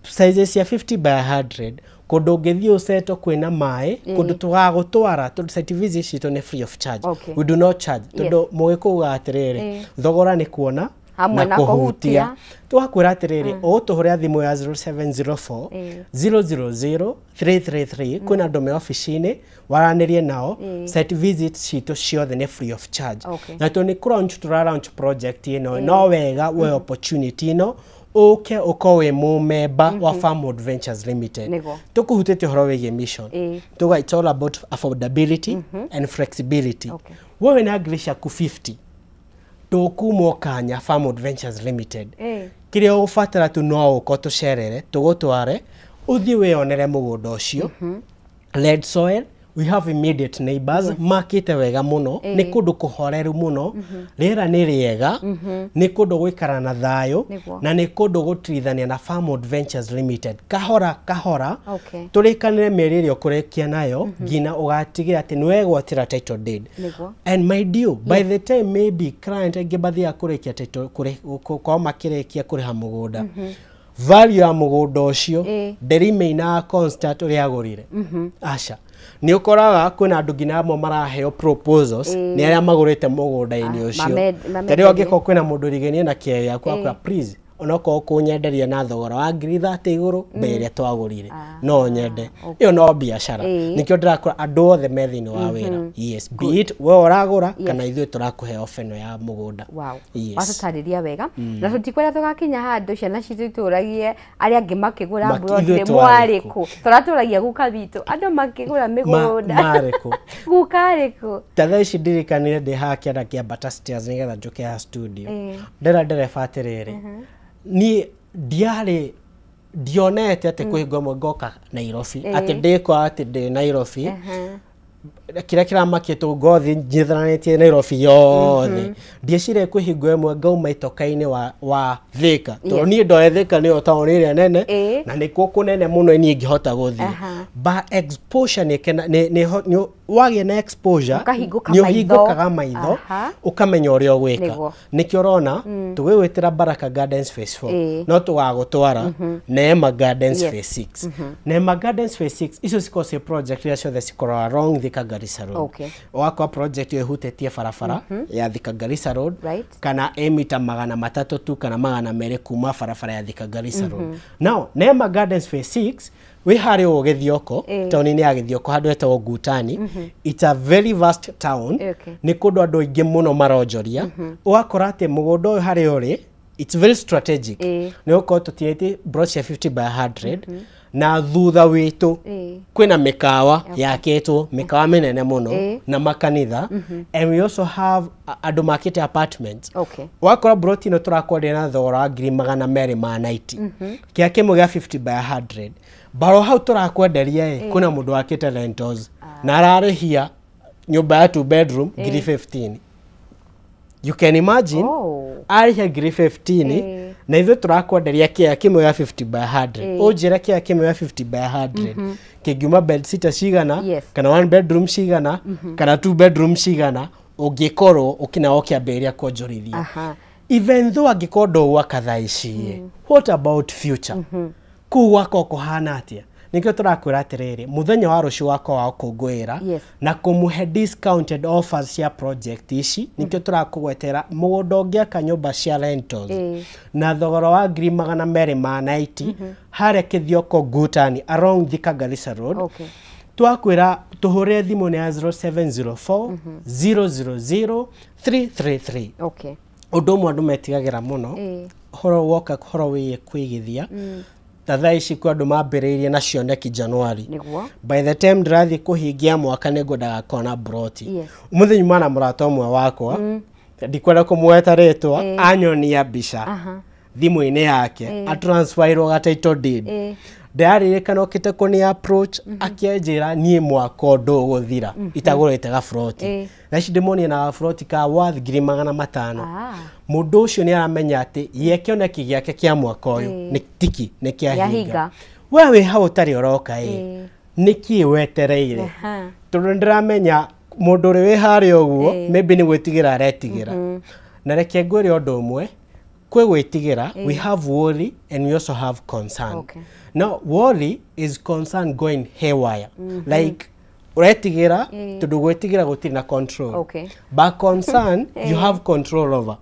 sizes ya 50 by 100 kundu ngithii useto kwina mai kundu tugagutwara to site visit cito ni free of charge. We do not charge tondu mugikuga atiriri thogora ni kuona hamwe na kuhutia twakwira atiriri utuhuria thimu ya 0704 000 333 kuna ndome office-ini waranirie nao site visit cito ciothe ni free of charge. Na to ni launch launch project ino no wega we opportunity ino uke ukowe mu member wa Farmhold Ventures Limited tukuhutete horo wege mission tuga it's all about affordability and flexibility. Wewe na agrisha ku 50 tukumo kanya Farmhold Ventures Limited kiria ufatara tu no uko tucerere tugutware uthi we onere mugunda ucio red soil. We have immediate neighbors makite wega muno ni kundu kuhoreru muno rira ni riega ni kundu gwikara na thayo na ni kundu gutrithania na Farmhold Ventures Limited kahora turikanire mieri irio kurekia nayo ngina ugatigira ati niwe gwatira title deed. And my dear, by the time maybe client ngibathia kurekia title kwa makirekia kuriha mugunda value ya mugunda ucio nderimeina constant uri agurire aca ni ukoraga kuna andu ngina amwe maraheo proposals ni aria magurite mugunda-ini ucio tari ongiko kwina mundu rigenie na kieya yakwa please onoko kunyenderia na thogora wa ngiri 30 iguru mbere twagurire no nyende iyo no biashara nikio ndirakora andu othe methini wa wira be it we uragura kana ithuĩ turakuhe ofeno ya mugunda. Watutariria wega na tutikwera tugakinya handu ciana citu ituragie aria angi makigura mbura mwariku turaturagia guka bitu andu makigura migunda mariku gukariku tatha ici ndirikanire ndi hakienda kiambata stairs nigetha njuke ha studio ndera fatiriri ni diare dionete ate kuhingwa mgoka Nairobi ate ndiko ate de Nairobi kira maketo gothi njithananetie Nairobi yothe ndiecire kuhingwa imwe ngauma itoka-ini wa Thika to ni ndo Thika ni taoni ire nene na ni kunene muno ni ngihota guthi ba exposure ni wage na exposure ni uhingukaga maitho ukamenya uria gwika nikio rona tugwitira Baraka Gardens phase 4 no tugagutwara Neema Gardens phase 6 Neema Gardens phase 6 icio cikose project ya ciothe cikora wrong Thika Garissa Road wakwa project yo ihutetie barabara ya Thika Garissa Road kana emita 300 tu kana 200 kuma barabara ya Thika Garissa Road. Now Neema Gardens phase 6 we hari o Githioko tauni ni ya Githioko handu etagwo Ngutani it's a very vast town ni kundu andu aingi muno maronjoria ugakora ati mugunda uyu hari uri it's very strategic ni uko tutiete broad ya 50 by 100 na thutha witu kwina mikawa yaketwo mikawa minene muno na makanitha and we also have andu makite apartments wakora broad ino turakwendia na thogora ngiri 290 kia kimwe gya 50 by 100 baro hau turakwenderia kuna mundu wakite rentals na ararihia nyumba ya 2 bedroom ngiri 15. You can imagine arihia ngiri 15 na ithuĩ turakwenderia kia kimwe ya 50 by 100 unjira kia kimwe ya 50 by 100 kingiuma bed sitter cigana kana 1 bedroom cigana kana 2 bedroom cigana ungikorwo ukina okiamberia kuonjorithia even though angikondo wa kathaicie what about future kuwa koko hana atia nikio turakwira atiriri muthenya wa rucio wako wa kungwira Yes. na kumuhe discounted offers cia project ici nikio turakugwetera mugunda ungiaka nyumba cia rentals na thogora wa ngiri 290 haria Kithioko Gutani along Thika Garissa Road. Okay. Twakwira tuhore thimu ni 0704 000 333. Okay. Undu mwe andu metigagira muno horo woka horo wiye kwigithia thaa ici kwa andu mambiriirie na cioneki January. Niguo. By the time ndirathi kuhingia mwaka ningwendaga kona broti. Yes. Umuthinyu mana murata umwe wakwa ndikwenda kumweta ritwa anyonia mbica thimu-ini yake a transferirwo ga title deed. Ndaririkana okite kuni approach akienjira nie mwaka undu guthira itagurite ga float na ici ndimonie na float ka worth 500,000. Mundu ucio ni aramenya ati ye kioneki giake kia mwaka uyu ni tiki ni kia hinga wewe hau tari oroka niki wetereire tondu ndiramenya mundu ri wi haria uguo maybe ni gwitigira aretigira na reke ngwire undu umwe kwe gwitigira we have worry and we also have concern. Now worry is concern going haywire like uretigira tondu gwitigira gutiri na control but concern you have control over.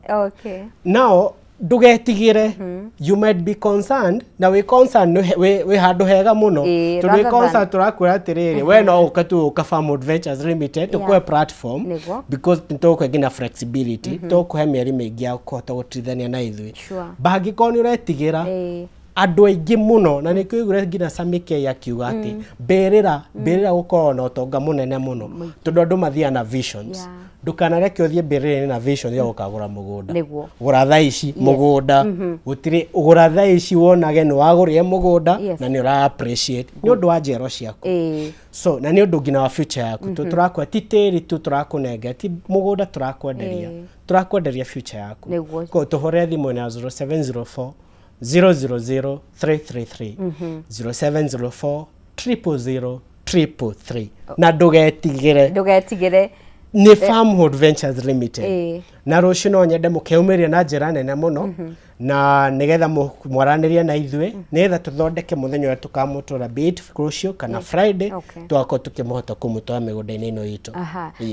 Now dugetigire you might be concerned na we concerned we handu hega muno tondu we concerned turakwira atiriri we no ukatu Farm Adventures Limited tukwe platform because nitoko gina flexibility tokuhe mieri mingi ya kuhota gutrithania na ithui bangi koni uretigira andu aingi muno na nikio igure ngina Samike yakiuga ati berera gukorwo na utonga munene muno tondu andu mathia na visions ndukanareke uthie berera na visions ya gukagura mugunda gura thaa ici mugunda gutiri ugura thaa ici wonage ni wagurire mugunda na ni ura appreciate ni undu wa njero ciaku so na ni undu ngina wa future yaku turakwa titiri tu turakunenga ti mugunda turakwenderia future yaku ko tuhore thimu na 0704 000-333 0704 000-333 na ndugetigire ni Farm Adventures Limited na rucio no nyende mukeumiria na njira nene muno na nigetha mwaraniria na ithwe nigetha tuthondeke muthenya wa tukamutura bit rucio kana Friday twako tukimuhota kumutwa migunda-ini ino itu.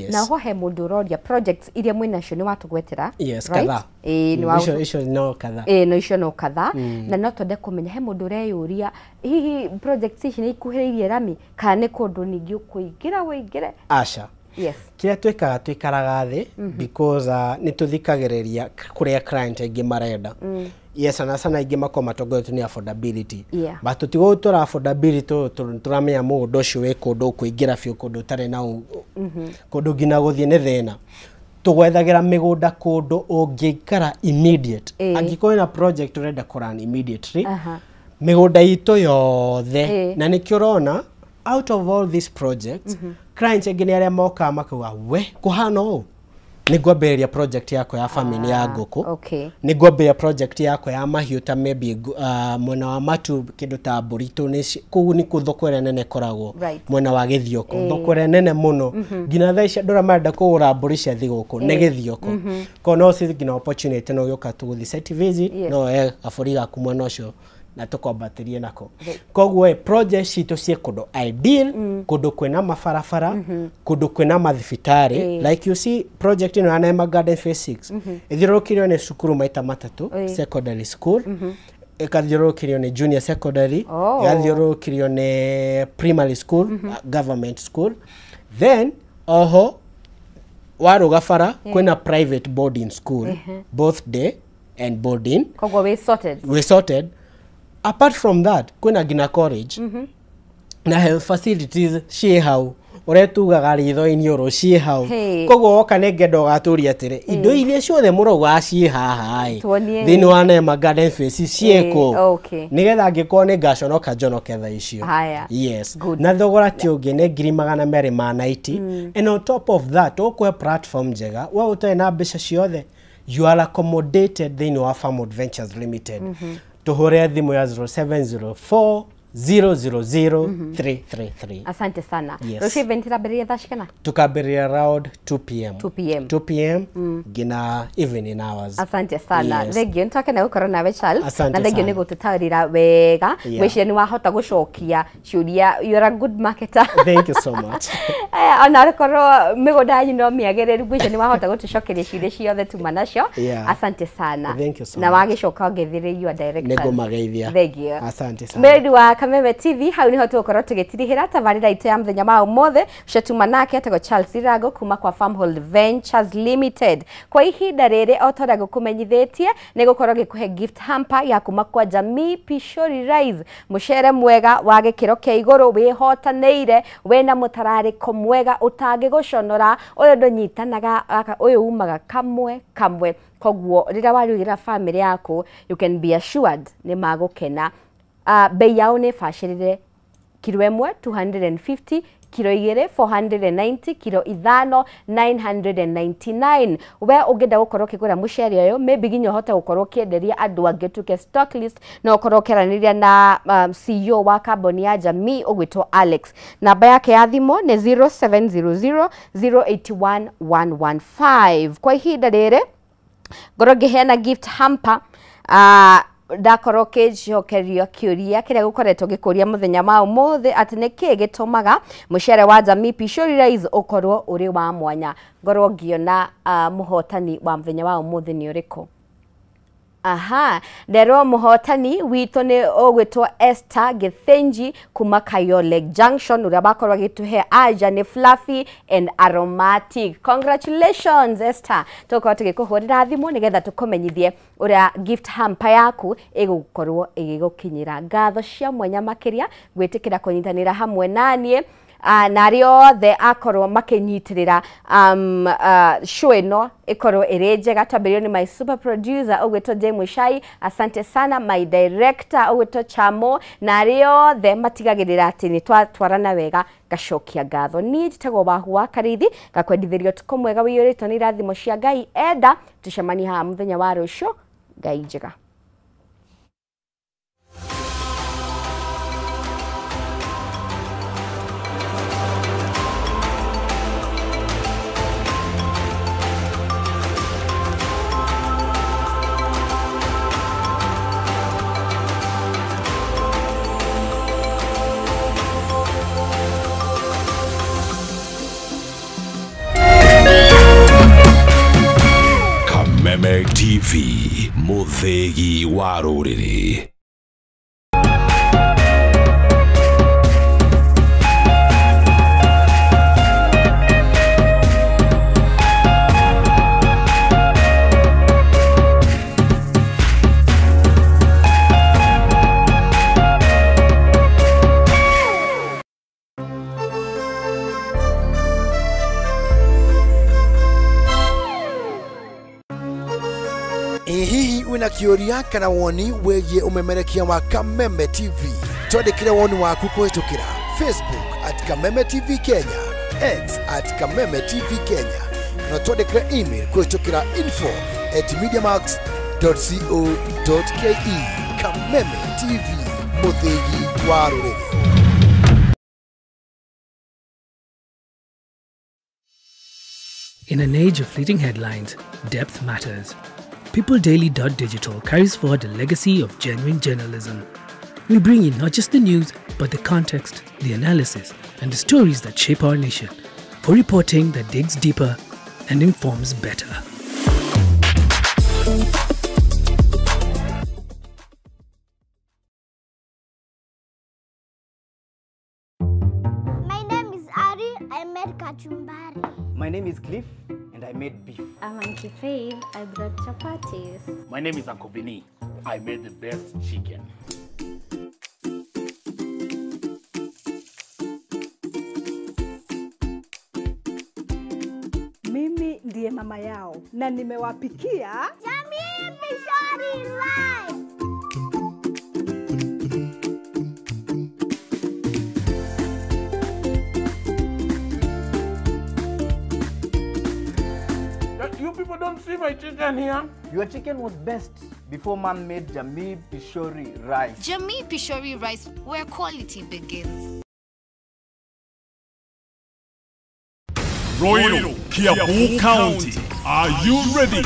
Na ho he mundu roria projects iria mwina cio ni watugwetera kadha ni wa icio no kadha no icio no kadha na no twende kumenya he mundu reyuria hihi projects ici ni ikuhiririe rami kana ni kundu ningi ukuingira wingire aca. Yes. Kia twikaraga thi because ni tuthikagiriria kuria client aingi marenda. Yes, sana ingi mako matongoretwo ni affordability. But tutigo tura affordability turamenya mundu ucio wi kundu kuingira biu kundu tare na kundu ngina guthie ni thina. Tugwethagira migunda kundu ungiikara immediate. Angiko na project urenda kuran immediately. Migunda itu yothe na nikio urona out of all these projects clients engine aria moka makuga we kuhana u nigwamberia project yako ya family ya nguku nigwamberia project yako ya mahiu ta maybe mwena wa matu kindu ta burito ni kugu ni kuthokore nene koragwo mwena wa Githioko thokore nene muno ngina thaisha ndora marenda kugura mburi cia thiguku ni Githioko ko no si ngina opportunity no yoka tuguthi site visit no afuriga kumwena ucio na tukombatirie nako kogwo project citu cie kundu ideal kundu kwina mafarafara kundu kwina mathibitari like you see project ino ya Neema Garden Phase 6 ithirukirio ni cukuru maita matatu secondary school ikathirukirio ni junior secondary ikathirukirio ni primary school government school then oho waruga bara kwina private boarding school both day and boarding kogwo we sorted. Apart from that, kuna gina college na health facilities cie hau uretugaga ritho-ini uru cie hau koguo oka ne ngendo gaturia atire indo iria ciothe muroga cie haha thini wa Neema Garden Phase cieko nigetha angiko ni ngaconoka njonoke thaa icio yes na thogora ti ungi ni 290 and on top of that ukuhe platform njega wa utai na mbeca ciothe you are accommodated thini wa Farm Adventures Limited tuhore thimu ya 0704 000-333. Asante sana. Yes. Rũciũ event ĩrambĩrĩria thaa cigana? Tukaambĩrĩria around 2 p.m. 2 p.m. 2 p.m. Gina evening hours. Asante sana. Yes. Thengio nĩtwake na gũkorwo nawe Charles. Asante na thengio sana. nĩ gũtũtarĩra wega. Yeah. Gwĩciria nĩ wahota gũcokia ciũria. You're a good marketer. Thank you so much. Ona arĩkorwo mĩgũnda yanyu no mĩagĩrĩru, gwĩciria nĩ wahota gũtũcokeria ciũria ciothe tuma nacio. Yeah. Asante sana. Thank you so na much. wagĩcoka ũngethire your director. Nĩngũmageithia. Thengio. Asante sana. Mweri wa Kameme TV hau niho tũgũkorwo tũgĩtirihĩra tabarĩra itũ ya mũthenya wa ũmũthĩ cetuma nake atagwo Charles Irago kuma kwa Farmhold Ventures Limited. Kwa ihinda rĩrĩ o ta gũkũmenyithĩtie nĩ gũkorwo gĩkũhe gift hamper ya kuma kwa Jamii Pishori Rice, mũcere mwega wa gĩkĩro kĩa igũrũ wĩhotanĩire wĩna mũtararĩko mwega ũtangĩgũconora, ũyũ ndũnyitanaga, ũyũ umaga kamwe kamwe. Koguo rĩrĩa warugĩra family yaku, you can be assured nĩ magũkena. Bei yao nĩ bacĩrĩre, kilo 1 250, kilo 2 490, kilo 5 999. We ũngĩenda gũkorwo ũkĩgũra mũcere ũyũ, maybe nginya ũhote gũkorwo ũkĩenderia andũ angĩ, tuke stock list na ũkorwo ũkĩaranĩria na CEO wa kambuni ya Jamii ũgwĩtwo Alex. Namba yake ya thimũ nĩ 0700 081 115. Kwa ihinda rĩrĩ ngorwo ngĩheana gift hamper ndakorwo kĩcokerio kĩũria kĩrĩa gũkoretwo gĩkũria mũthenya wa ũmũthĩ atĩ nĩkĩ gĩtũmaga mũcere wa Jamii Pishori Rice ũkorwo ũrĩ wa mwanya. Ngorwo ngĩona mũhotani wa mũthenya wa ũmũthĩ nĩ ũrĩkũ. Aha, nderwo mũhotani witũ nĩ ũgwĩtwo Esther Githenji kuma Kayole Junction, ũrĩa bakorwo agĩtũhe aja nĩ fluffy and aromatic. Congratulations Esther. Tũkorwo tũgĩkũhũrĩra thimũ nĩgetha tũkũmenyithie ũrĩa gift hamper yaku ĩgũkorwo ĩgĩgũkinyĩra. Ngatho cia mwanya makĩria gwĩtĩkĩra kũnyitanĩra hamwe naniĩ. Na arĩa othe akorwo makĩnyitĩrĩra show ĩno ĩkorwo ĩrĩ njega. Twambĩrĩirio nĩ my super producer ũgwĩtwo Jay Muchai, asante sana. My director ũgwĩtwo Chamo, na arĩa othe matigagĩrĩra atĩ nĩ twatwarana wega, gacokia ngatho. Niĩ njĩtagwo Wahu wa Karithi, gakwendithĩrio ũtukũ mwega wĩyũrĩtwo nĩ irathimo cia Ngai. Enda tũcemanie haha mũthenya wa rũciũ. Ngai njega. Kameme TV, Muthegi wa Rũrĩrĩ. Hihi wina kĩũria kana woni wĩgiĩ ũmemerekia wa Kameme TV, twandĩkĩre woni waku kũhĩtũkĩra Facebook @Kameme TV Kenya, X @Kameme TV Kenya, na twandĩkĩre email kũhĩtũkĩra info@mediamax.co.ke. Kameme TV, mũthĩgi wa rũrĩrĩ. In an age of fleeting headlines, depth matters. PeopleDaily.digital carries forward a legacy of genuine journalism. We bring you not just the news, but the context, the analysis, and the stories that shape our nation, for reporting that digs deeper and informs better. My name is Ari. I made kachumbari. My name is Cliff, and I made beef. I'm Auntie Faith. I brought chapatis. My name is Uncle Vinny. I made the best chicken. Mimi ndiye mama yao na nimewapikia Jamii Pishori Rice. You people don't see my chicken here. Your chicken was best. before Mom made Jamii Pishori rice. Jamii Pishori rice, where quality begins. Roiro, Kiambu County. Are you ready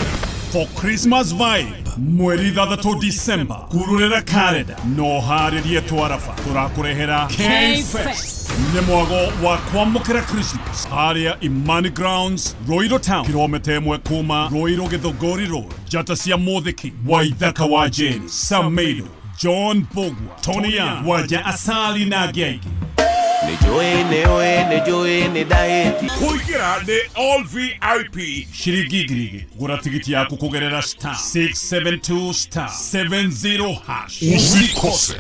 for Christmas vibe? Mweri thathatũ December, kururĩra karenda no harĩrie twarafa tũrakũrehera K-Fest nĩ mwago wa kwamũkĩra Christmas harĩa Imani Grounds, Roiro Town, kilomita ĩmwe kuma Roiro Gĩthũngũri Road. Njata cia Mũthiki, Waithaka wa Jane, Sameido, John Bogwa, Tony Young, Waja Asali na angĩ aingĩ. Kuingira ni all VIP shiringi ngiri. Gura tigiti yaku kugerera star 672 star 70 hash. Usikose.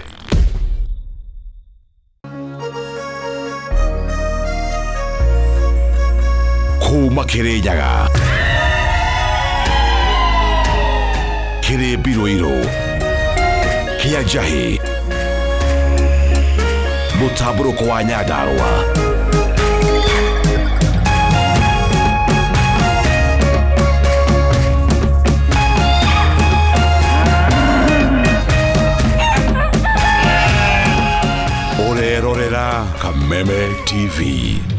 Kuma Kirinyaga, Kirimbiroiro, Kianjahi, Mutaburuko wa Nyandarua, Orerorera Kameme TV.